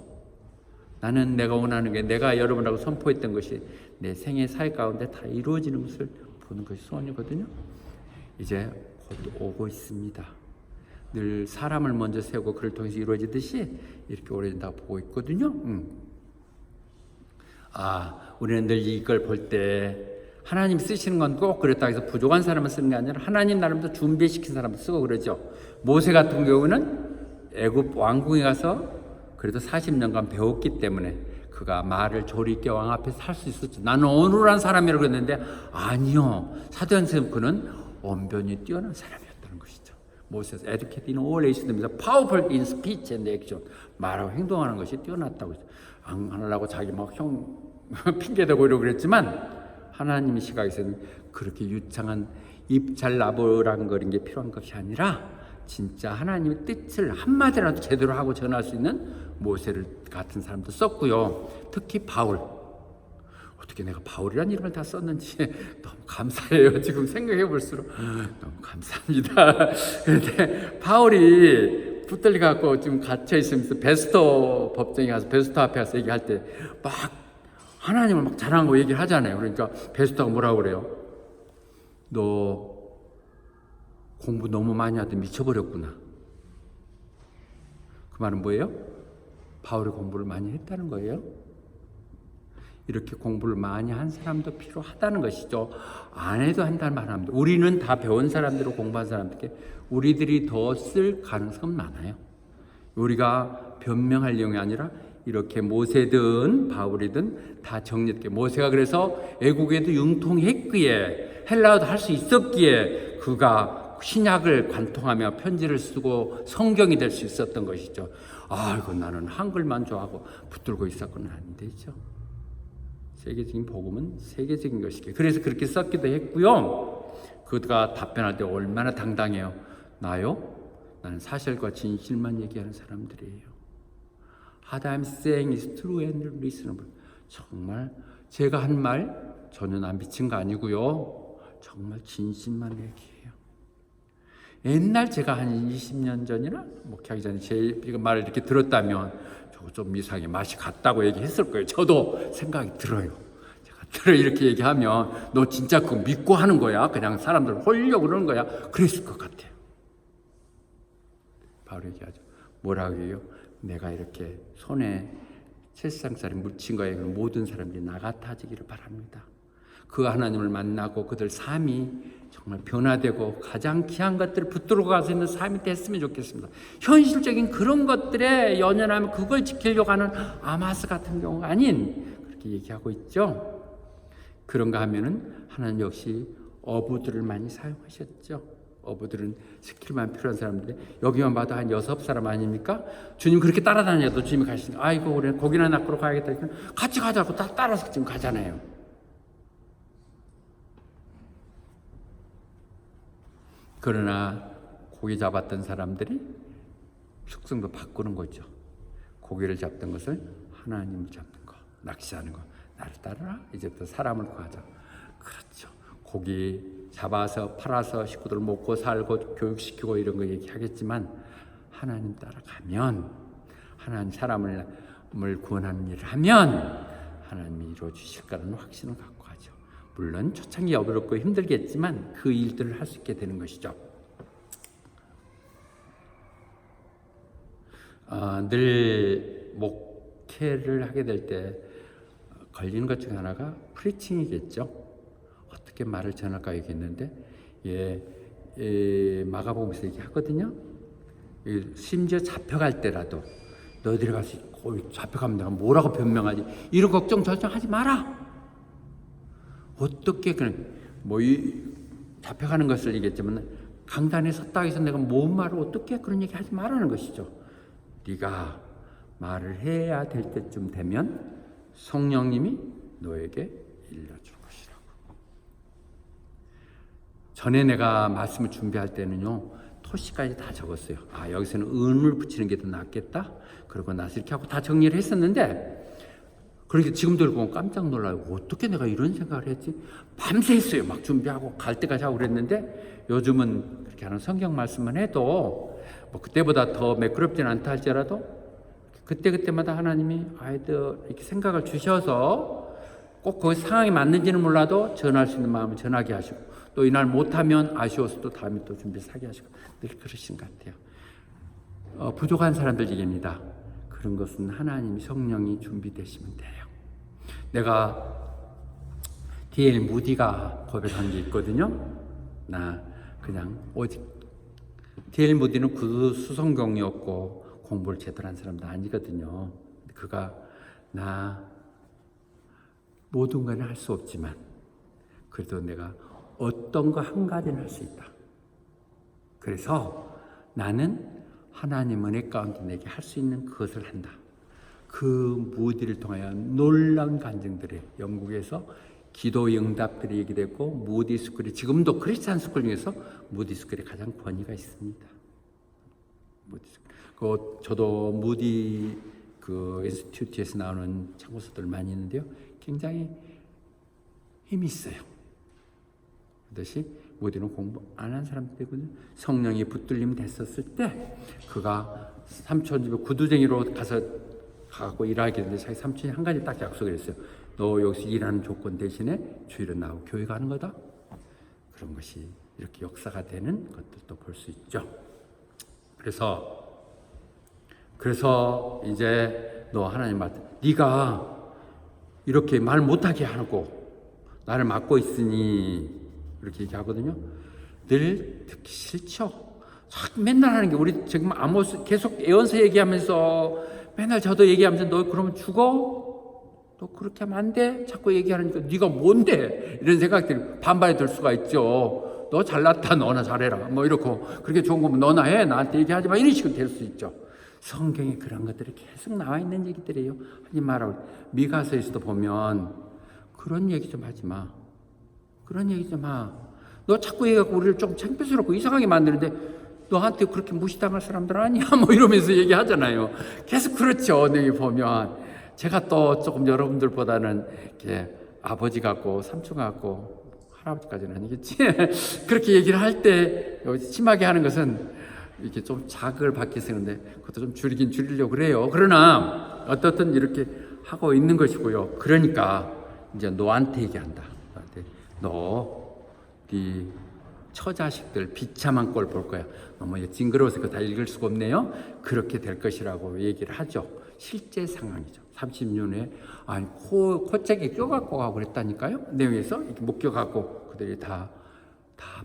나는 내가 원하는 게 내가 여러분하고 선포했던 것이 내 생애 사회 가운데 다 이루어지는 것을 보는 것이 소원이거든요. 이제 곧 오고 있습니다. 늘 사람을 먼저 세우고 그를 통해서 이루어지듯이 이렇게 오래된다고 보고 있거든요. 우리는 늘 이걸 볼 때 하나님 쓰시는 건 꼭 그렇다고 해서 부족한 사람을 쓰는 게 아니라 하나님 나름대로 준비시킨 사람을 쓰고 그러죠. 모세 같은 경우는 애굽 왕궁에 가서 그래도 40년간 배웠기 때문에 그가 말을 조리 있게 왕 앞에서 할 수 있었죠. 나는 어눌한 사람이라고 했는데 아니요. 사도행전 그는 언변이 뛰어난 사람이었다는 것이죠. 모세's educated in all areas, powerful in speech and action. 말하고 행동하는 것이 뛰어났다고 했죠. 안 하려고 자기 막 핑계대고 이러고 그랬지만 하나님의 시각에서는 그렇게 유창한 입 잘 나부랑거린 게 필요한 것이 아니라 진짜 하나님의 뜻을 한마디라도 제대로 하고 전할 수 있는 모세를 같은 사람도 썼고요. 특히 바울. 어떻게 내가 바울이라는 이름을 다 썼는지 너무 감사해요. 지금 생각해 볼수록 너무 감사합니다. 그런데 바울이 붙들려 갖고 지금 갇혀 있으면서 베스토 법정에 가서 베스토 앞에 가서 얘기할 때 막 하나님을 막 자랑하고 얘기를 하잖아요. 그러니까 베스토가 뭐라고 그래요? 너 공부 너무 많이 하더니 미쳐버렸구나. 그 말은 뭐예요? 바울이 공부를 많이 했다는 거예요. 이렇게 공부를 많이 한 사람도 필요하다는 것이죠. 안 해도 한다는 말 합니다. 우리는 다 배운 사람들로 공부한 사람들께 우리들이 더 쓸 가능성은 많아요. 우리가 변명할 내용이 아니라 이렇게 모세든 바울이든 다 정리했기에 모세가 그래서 애국에도 융통했기에 헬라어도 할 수 있었기에 그가 신약을 관통하며 편지를 쓰고 성경이 될 수 있었던 것이죠. 이거 나는 한글만 좋아하고 붙들고 있었고는 안 되죠. 세계적인 복음은 세계적인 것이기. 그래서 그렇게 썼기도 했고요. 그가 답변할 때 얼마나 당당해요. 나요? 나는 사실과 진실만 얘기하는 사람들이에요. What I'm saying is true and reasonable. 정말 제가 한 말 전혀 안 비친 거 아니고요. 정말 진실만 얘기해요. 옛날 제가 한 20년 전이나 목회하기 전에 제 말을 이렇게 들었다면 저거 좀 이상하게 맛이 같다고 얘기했을 거예요. 저도 생각이 들어요. 제가 이렇게 얘기하면 너 진짜 그거 믿고 하는 거야? 그냥 사람들 홀려고 그러는 거야? 그랬을 것 같아요. 바로 얘기하죠. 뭐라고 해요? 내가 이렇게 손에 세상살이 묻힌 거에 모든 사람들이 나 같아지기를 바랍니다. 그 하나님을 만나고 그들 삶이 정말 변화되고 가장 귀한 것들을 붙들고 가서 있는 삶이 됐으면 좋겠습니다. 현실적인 그런 것들에 연연하면 그걸 지키려고 하는 아마스 같은 경우가 아닌 그렇게 얘기하고 있죠. 그런가 하면은 하나님 역시 어부들을 많이 사용하셨죠. 어부들은 스킬만 필요한 사람인데 여기만 봐도 한 6사람 아닙니까? 주님 그렇게 따라다녀도 주님이 가시니까 아이고 우리 고기나 낚으러 가야겠다. 같이 가자고 다 따라서 지금 가잖아요. 그러나 고기 잡았던 사람들이 숙성도 바꾸는 거죠. 고기를 잡던 것을 하나님을 잡는 거, 낚시하는 거. 나를 따르라. 이제부터 사람을 구하자. 그렇죠. 고기 잡아서 팔아서 식구들 먹고 살고 교육시키고 이런 거 얘기하겠지만 하나님 따라가면 하나님 사람을 구원하는 일을 하면 하나님이 이루어 주실 거라는 확신을 갖고 가죠. 물론 초창기 어렵고 힘들겠지만 그 일들을 할 수 있게 되는 것이죠. 늘 목회를 하게 될 때 걸리는 것 중에 하나가 프리칭이겠죠. 어떻게 말을 전할까 얘기했는데 마가복음에서 얘기하거든요. 심지어 잡혀갈 때라도 너희들이 가서 잡혀가면 내가 뭐라고 변명하지? 이런 걱정 전혀 하지 마라. 어떻게 잡혀가는 것을 얘기했지만 강단에 섰다 해서 내가 뭔 말을 어떻게 그런 얘기 하지 말라는 것이죠. 네가 말을 해야 될 때쯤 되면 성령님이 너에게 일러줄 것이라고. 전에 내가 말씀을 준비할 때는요 토시까지 다 적었어요. 여기서는 은을 붙이는 게 더 낫겠다. 그러고 나서 이렇게 하고 다 정리를 했었는데 그러니까 지금 들고 깜짝 놀라요. 어떻게 내가 이런 생각을 했지? 밤새 했어요. 막 준비하고 갈 때까지 하고 그랬는데 요즘은 그렇게 하는 성경 말씀만 해도 뭐 그때보다 더 매끄럽지는 않다 할지라도 그때마다 하나님이 아이들 이렇게 생각을 주셔서 꼭 그 상황이 맞는지는 몰라도 전할 수 있는 마음을 전하게 하시고 또 이날 못하면 아쉬워서 또 다음에 또 준비 사게 하시고 늘 그러신 것 같아요. 부족한 사람들 얘기입니다. 그런 것은 하나님 성령이 준비되시면 돼요. 내가 D.L. 무디가 고백한 게 있거든요. 나 그냥 오직 D.L. 무디는 구두 수성경이었고 공부를 제대로 한 사람도 아니거든요. 그가 나 모든 건 할 수 없지만 그래도 내가 어떤 거 한 가지는 할 수 있다. 그래서 나는 하나님 은혜 가운데 내게 할 수 있는 그것을 한다. 그 무디를 통하여 놀라운 간증들이 영국에서 기도 응답들이 얘기되고 무디 스쿨이 지금도 크리스찬 스쿨 중에서 무디 스쿨이 가장 권위가 있습니다. 무디 스쿨. 저도 무디 그 인스티튜트에서 나오는 참고서들 많이 있는데요. 굉장히 힘이 있어요. 그것이 무디는 공부 안 한 사람들이거든요. 성령이 붙들림 됐었을 때 그가 삼촌 집에 구두쟁이로 가고 일하게 됐는데 자기 삼촌이 한 가지 딱 약속을 했어요. 너 여기서 일하는 조건 대신에 주일에 나오고 교회 가는 거다. 그런 것이 이렇게 역사가 되는 것들도 볼 수 있죠. 그래서 이제 너 하나님 말 네가 이렇게 말 못하게 하고 나를 막고 있으니 이렇게 얘기하거든요. 늘 듣기 싫죠. 맨날 하는 게 우리 지금 아모스 계속 예언서 얘기하면서 맨날 저도 얘기하면서 너 그러면 죽어? 너 그렇게 하면 안 돼? 자꾸 얘기하니까 네가 뭔데? 이런 생각들이 반발이 들 수가 있죠. 너 잘났다. 너나 잘해라. 뭐 이렇고 그렇게 좋은 거면 너나 해. 나한테 얘기하지 마. 이런 식으로 될 수 있죠. 성경에 그런 것들이 계속 나와 있는 얘기들이에요. 하지 말라고. 미가서에서도 보면 그런 얘기 좀 하지 마. 그런 얘기 좀 마. 너 자꾸 얘기하고 우리를 좀 창피스럽고 이상하게 만드는데 너한테 그렇게 무시당할 사람들 아니야? 뭐 이러면서 얘기하잖아요. 계속 그렇죠. 여기 보면 제가 또 조금 여러분들보다는 이렇게 아버지 같고 삼촌 같고 할아버지까지는 아니겠지. 그렇게 얘기를 할 때 심하게 하는 것은 이렇게 좀 자극을 받기 쓰는데 그것도 좀 줄이긴 줄이려고 그래요. 그러나 어떻든 이렇게 하고 있는 것이고요. 그러니까 이제 너한테 얘기한다. 너한테 네 처자식들 비참한 꼴 볼 거야. 너무 징그러워서 그거 다 읽을 수가 없네요. 그렇게 될 것이라고 얘기를 하죠. 실제 상황이죠. 30년에 코짝에 껴갖고 가고 그랬다니까요. 내용에서 이렇게 못 껴갖고 그들이 다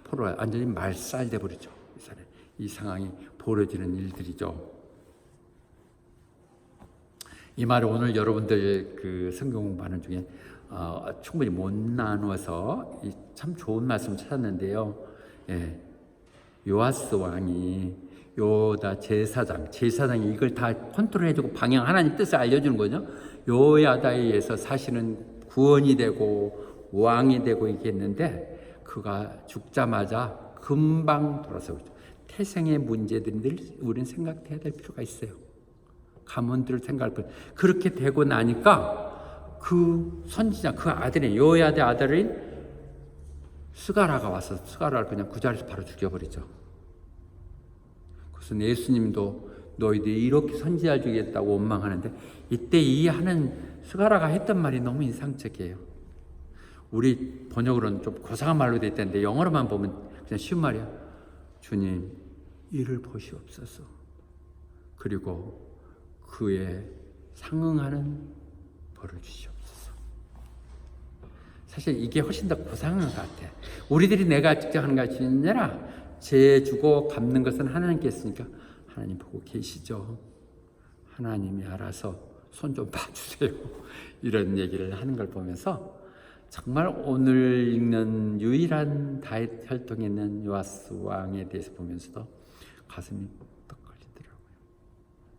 포로 완전히 말살돼 버리죠. 이 상황이 벌어지는 일들이죠. 이 말을 오늘 여러분들 그 성경 공부하는 중에 충분히 못 나누어서 참 좋은 말씀 찾았는데요. 예, 요아스 왕이 요다 제사장이 이걸 다 컨트롤해주고 방향 하나님 뜻을 알려주는 거죠. 요야다에 의해서 사실은 구원이 되고 왕이 되고 있겠는데 그가 죽자마자 금방 돌아서고 태생의 문제들을 우리는 생각해야 될 필요가 있어요. 가문들을 생각할 것. 그렇게 되고 나니까 그 선지자 그 아들의 요야대 아들인 스가라가 와서 스가라를 그냥 그 자리에서 바로 죽여버리죠. 그래서 예수님도 너희들이 이렇게 선지자 주겠다고 원망하는데 이때 이 하는 스가라가 했던 말이 너무 인상적이에요. 우리 번역으로는 좀 고상한 말로 돼 있다는데 영어로만 보면 그냥 쉬운 말이야. 주님 이를 보시옵소서. 그리고 그에 상응하는 벌을 주시옵소서. 사실 이게 훨씬 더 고상한 것 같아. 우리들이 내가 직접 하는 것이 아니라 죄 주고 갚는 것은 하나님께 있으니까 하나님 보고 계시죠. 하나님이 알아서 손 좀 봐주세요. 이런 얘기를 하는 걸 보면서 정말 오늘 읽는 유일한 다윗 혈통에 있는 요아스 왕에 대해서 보면서도 가슴이 떡 걸리더라고요.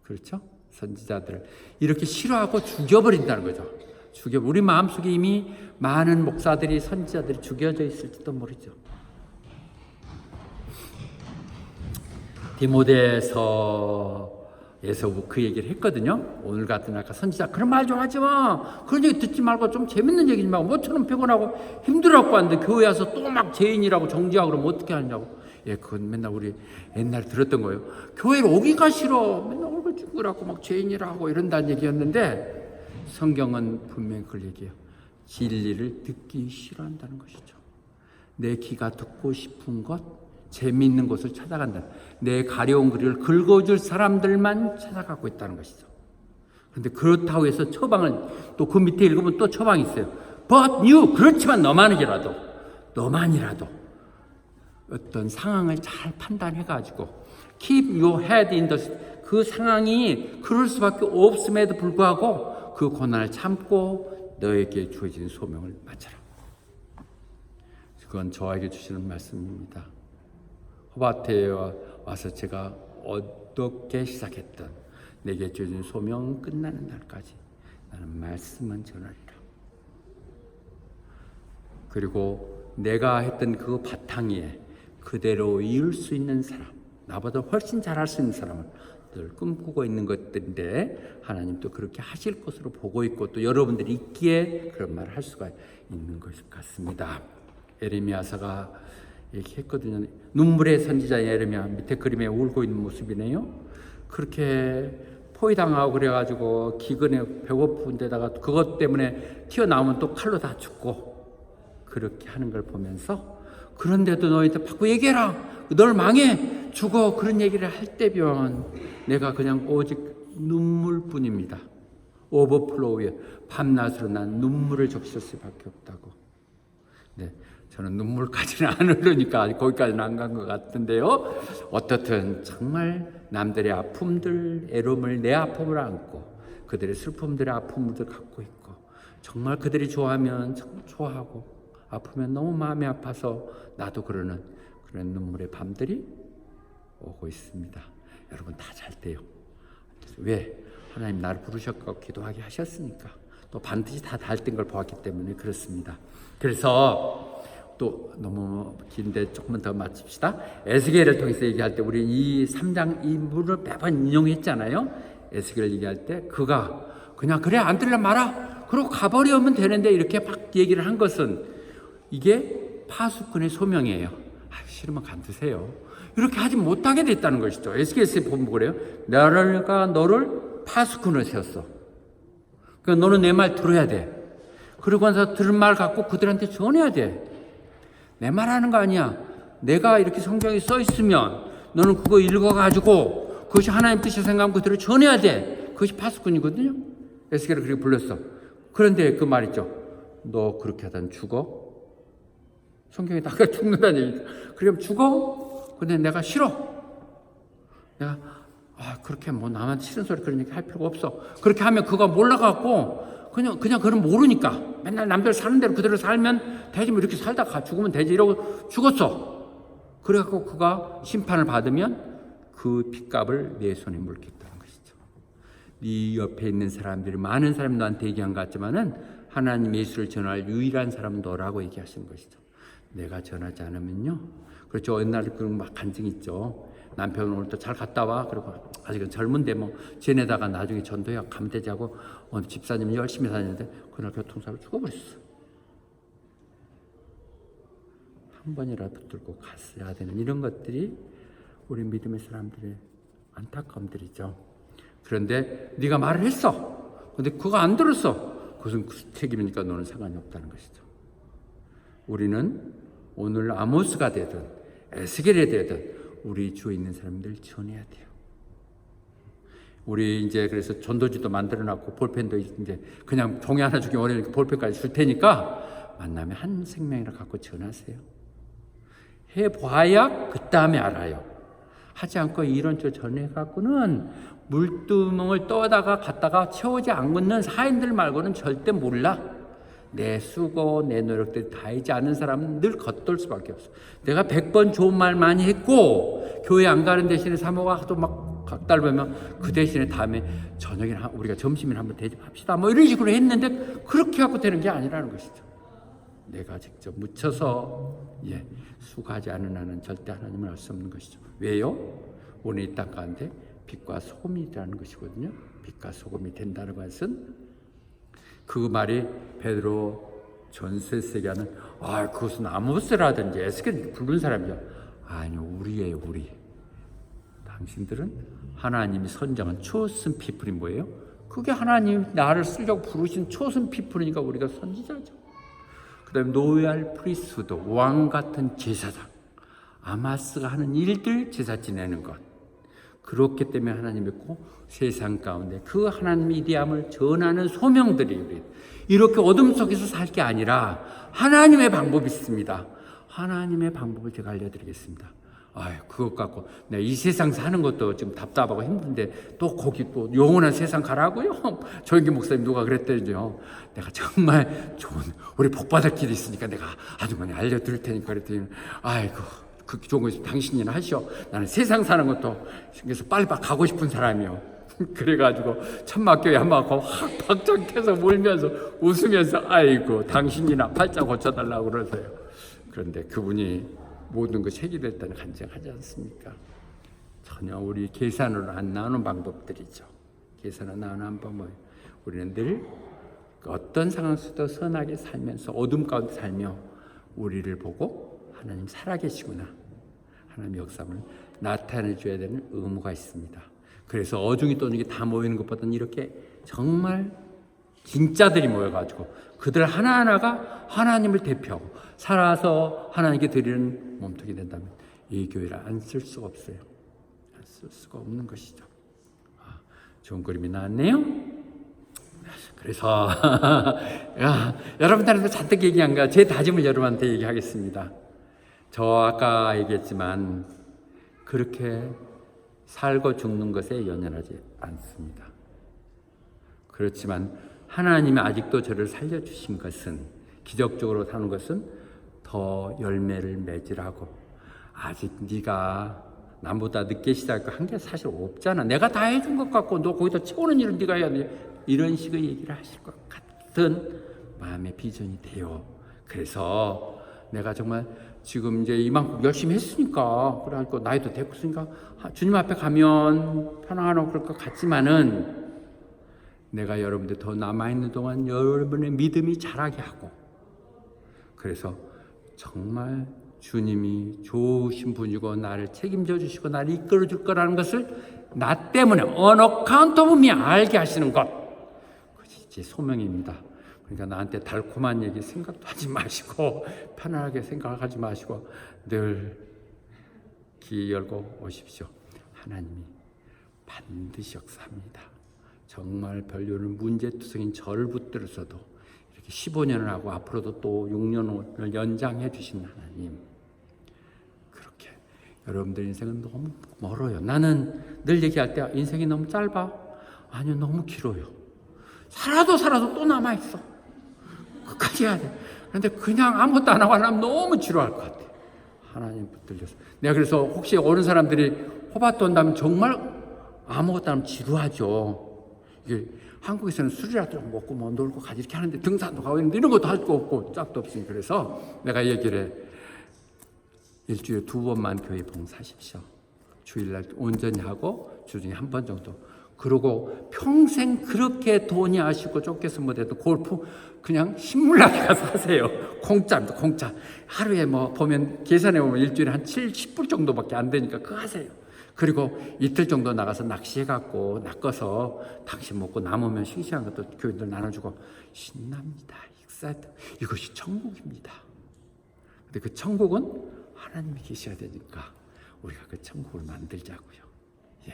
그렇죠? 선지자들을 이렇게 싫어하고 죽여버린다는 거죠. 우리 마음속에 이미 많은 목사들이 선지자들이 죽여져 있을지도 모르죠. 디모데서에서 그 얘기를 했거든요. 오늘 같은 아까 선지자 그런 말 좀 하지 마. 그런 얘기 듣지 말고 좀 재밌는 얘기 좀 하고 모처럼 피곤하고 힘들어갖고 왔는데 교회 와서 또 막 죄인이라고 정죄하고 그러면 어떻게 하냐고. 예, 그건 맨날 우리 옛날에 들었던 거예요. 교회를 오기가 싫어. 맨날 얼굴 쭈그랗고 막 죄인이라고 이런다는 얘기였는데 성경은 분명히 그걸 얘기해요. 진리를 듣기 싫어한다는 것이죠. 내 귀가 듣고 싶은 것, 재미있는 것을 찾아간다. 내 가려운 글을 긁어줄 사람들만 찾아가고 있다는 것이죠. 그런데 그렇다고 해서 처방을 또 그 밑에 읽으면 또 처방이 있어요. But you, 그렇지만 너만이라도 어떤 상황을 잘 판단해가지고 keep your head in the 그 상황이 그럴 수밖에 없음에도 불구하고 그 고난을 참고 너에게 주어진 소명을 마쳐라. 그건 저에게 주시는 말씀입니다. 호바트에 와서 제가 어떻게 시작했던 내게 주어진 소명 끝나는 날까지 나는 말씀만 전하리라. 그리고 내가 했던 그 바탕에 그대로 이을 수 있는 사람, 나보다 훨씬 잘할 수 있는 사람을 늘 꿈꾸고 있는 것들인데 하나님도 그렇게 하실 것으로 보고 있고 또 여러분들이 있기에 그런 말을 할 수가 있는 것 같습니다. 에레미야서가 얘기했거든요. 눈물의 선지자 에레미야 밑에 그림에 울고 있는 모습이네요. 그렇게 포위당하고 그래가지고 기근에 배고픈 데다가 그것 때문에 튀어나오면 또 칼로 다 죽고 그렇게 하는 걸 보면서 그런데도 너희한테 자꾸 얘기해라. 널 망해 죽어 그런 얘기를 할 때면 내가 그냥 오직 눈물뿐입니다. 오버플로우에 밤낮으로 난 눈물을 적실 수밖에 없다고. 네, 저는 눈물까지는 안 흐르니까 거기까지는 안 간 것 같은데요. 어떻든 정말 남들의 아픔들, 애로움을 내 아픔을 안고 그들의 슬픔들의 아픔을 갖고 있고 정말 그들이 좋아하면 정말 좋아하고 아프면 너무 마음이 아파서 나도 그러는 그런 눈물의 밤들이 오고 있습니다. 여러분 다 잘 돼요. 왜? 하나님 나를 부르셨고 기도하게 하셨으니까 또 반드시 다 달된 걸 보았기 때문에 그렇습니다. 그래서 또 너무 긴데 조금만 더 마칩시다. 에스겔을 통해서 얘기할 때 우리 이 3장 인물을 매번 인용했잖아요. 에스겔 얘기할 때 그가 그냥 그래 안 들려 말아 그러고 가버리면 되는데 이렇게 막 얘기를 한 것은 이게 파수꾼의 소명이에요. 싫으면 간두세요. 이렇게 하지 못하게 됐다는 것이죠. 에스겔서에 보면 그래요. 내가 너를 파수꾼을 세웠어. 그러니까 너는 내 말 들어야 돼. 그러고 나서 들은 말 갖고 그들한테 전해야 돼. 내 말하는 거 아니야. 내가 이렇게 성경에 써 있으면 너는 그거 읽어가지고 그것이 하나님 뜻이 생각하면 그대로 전해야 돼. 그것이 파수꾼이거든요. 에스겔을 그렇게 불렀어. 그런데 그 말 있죠. 너 그렇게 하다 죽어? 성경에 나가 죽는다는 얘기죠. 그럼 죽어? 근데 내가 싫어. 내가 그렇게 뭐 남한테 싫은 소리 그런 얘기 할 필요가 없어. 그렇게 하면 그거 몰라갖고 그냥 그는 모르니까 맨날 남들 사는 대로 그대로 살면 되지 뭐 이렇게 살다가 죽으면 되지 이러고 죽었어. 그래갖고 그가 심판을 받으면 그 빚값을 내 손에 물겠다는 것이죠. 네 옆에 있는 사람들이 많은 사람이 너한테 얘기한 것 같지만은 하나님 예수를 전할 유일한 사람은 너라고 얘기하시는 것이죠. 내가 전하지 않으면요. 그렇죠. 옛날에 그런 막 간증 있죠. 남편 오늘 또 잘 갔다 와. 그리고 아직은 젊은데 뭐 지내다가 나중에 전도회 가면 되지 하고 어느 집사님이 열심히 다녔는데 그날 교통사고로 죽어버렸어. 한 번이라도 붙들고 갔어야 되는 이런 것들이 우리 믿음의 사람들의 안타까움들이죠. 그런데 네가 말을 했어. 근데 그거 안 들었어. 그것은 그 책임이니까 너는 상관이 없다는 것이죠. 우리는 오늘 아모스가 되든 에스겔이 되든 우리 주위에 있는 사람들 전해야 돼요. 우리 이제 그래서 전도지도 만들어놨고 볼펜도 이제 그냥 종이 하나 주기 어려우니까 볼펜까지 줄 테니까 만나면 한 생명이라 갖고 전하세요. 해봐야 그 다음에 알아요. 하지 않고 이런 저 전해갖고는 물두멍을 떠다가 갔다가 채우지 않는 사인들 말고는 절대 몰라. 내 수고 내 노력들이 다이지 않은 사람은 늘 겉돌 수밖에 없어. 내가 100번 좋은 말 많이 했고 교회 안 가는 대신에 사모가 하도 막 각달보면 그 대신에 다음에 저녁에 우리가 점심이나 한번 대접합시다 뭐 이런 식으로 했는데 그렇게 갖고 되는 게 아니라는 것이죠. 내가 직접 묻혀서 수고하지 않은 한은 절대 하나님을 알 수 없는 것이죠. 왜요? 오늘 이 땅 가운데 빛과 소금이라는 것이거든요. 빛과 소금이 된다는 것은 그 말이 베드로 전서에서 하는 그것은 아모스라든지 에스겔 부른 사람이죠. 아니요, 우리예요, 우리. 당신들은 하나님이 선정한 chosen people이 뭐예요? 그게 하나님 나를 쓰려고 부르신 chosen people이니까 우리가 선지자죠. 그 다음에 로얄 프리스후드, 왕 같은 제사장. 아마스가 하는 일들 제사 지내는 것. 그렇기 때문에 하나님 믿고 세상 가운데 그 하나님의 위대함을 전하는 소명들이 우리 이렇게 어둠 속에서 살 게 아니라 하나님의 방법이 있습니다. 하나님의 방법을 제가 알려드리겠습니다. 그것 갖고 내가 이 세상 사는 것도 지금 답답하고 힘든데 또 거기 또 영원한 세상 가라고요? 조영기 목사님 누가 그랬더니요. 내가 정말 좋은 우리 복받을 길이 있으니까 내가 아주 많이 알려드릴 테니까 그랬더니 그 좋은 거 당신이나 하시오. 나는 세상 사는 것도 그래서 빨리 가고 싶은 사람이요. 그래가지고 천막교회 한번 가고 확 박장해서 울면서 웃으면서 당신이나 팔자 고쳐달라고 그러세요. 그런데 그분이 모든 것이 해결될 때는 간증하지 않습니까? 전혀 우리 계산으로 안 나오는 방법들이죠. 계산으로 나오는 방법. 우리는 늘 어떤 상황 속에도 선하게 살면서 어둠 가운데 살며 우리를 보고 하나님 살아계시구나. 하나님 역사를 나타내 줘야 되는 의무가 있습니다. 그래서 어중이 떠중이 다 모이는 것보다는 이렇게 정말 진짜들이 모여가지고 그들 하나하나가 하나님을 대표하고 살아서 하나님께 드리는 몸통이 된다면 이 교회를 안 쓸 수가 없어요. 안 쓸 수가 없는 것이죠. 좋은 그림이 나왔네요. 그래서 여러분들한테 잔뜩 얘기한 거 제 다짐을 여러분한테 얘기하겠습니다. 저 아까 얘기했지만 그렇게 살고 죽는 것에 연연하지 않습니다. 그렇지만 하나님이 아직도 저를 살려주신 것은 기적적으로 사는 것은 더 열매를 맺으라고. 아직 네가 남보다 늦게 시작하고 한 게 사실 없잖아. 내가 다 해준 것 같고 너 거기다 채우는 일을 네가 해야 돼. 이런 식의 얘기를 하실 것 같은 마음의 비전이 돼요. 그래서 내가 정말 지금 이제 이만큼 열심히 했으니까 그래갖고 나이도 됐으니까 주님 앞에 가면 편안하고 그럴 것 같지만은 내가 여러분들 더 남아있는 동안 여러분의 믿음이 자라게 하고, 그래서 정말 주님이 좋으신 분이고 나를 책임져 주시고 나를 이끌어 줄 거라는 것을 나 때문에 어너카운터블이 알게 하시는 것, 그것이 제 소명입니다. 그러니까 나한테 달콤한 얘기 생각도 하지 마시고 편안하게 생각하지 마시고 늘 귀 열고 오십시오. 하나님이 반드시 역사합니다. 정말 별요는 문제투성인 저를 붙들어서도 이렇게 15년을 하고 앞으로도 또 6년을 연장해 주신 하나님, 그렇게 여러분들 인생은 너무 멀어요. 나는 늘 얘기할 때 인생이 너무 짧아. 아니요, 너무 길어요. 살아도 또 남아있어. 끝까지 해야 돼. 그런데 그냥 아무것도 안 하고 하면 너무 지루할 것 같아. 하나님 붙들려서. 내가 그래서 혹시 어른 사람들이 호박도 온다면 정말 아무것도 안 하면 지루하죠. 이게 한국에서는 술이라도 좀 먹고 뭐 놀고 가지 이렇게 하는데 등산도 가고 있는데 이런 것도 할 거 없고 짝도 없으니, 그래서 내가 얘기를 해. 일주일에 2번만 교회 봉사하십시오. 주일날 온전히 하고 주중에 1번 정도. 그러고 평생 그렇게 돈이 아쉽고 쫓겨서 못해도 골프 그냥 신물나게 가서 하세요. 공짜입니다. 공짜. 하루에 뭐 보면 계산해 보면 일주일에 한 10불 정도밖에 안 되니까 그거 하세요. 그리고 이틀 정도 나가서 낚시해갖고 낚아서 당신 먹고 남으면 싱싱한 것도 교인들 나눠주고 신납니다. 익사이트. 이것이 천국입니다. 근데 그 천국은 하나님이 계셔야 되니까 우리가 그 천국을 만들자고요. 예,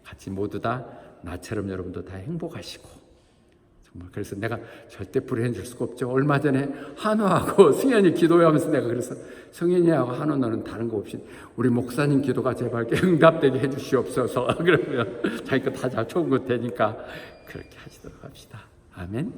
같이 모두 다 나처럼 여러분도 다 행복하시고, 정말 그래서 내가 절대 불행해질 수가 없죠. 얼마 전에 한우하고 승현이 기도하면서 내가 그래서 승현이하고 한우 너는 다른 거 없이 우리 목사님 기도가 제발 응답되게 해주시옵소서. 그러면 자기 거 다 잘 좋은 거 되니까 그렇게 하시도록 합시다. 아멘.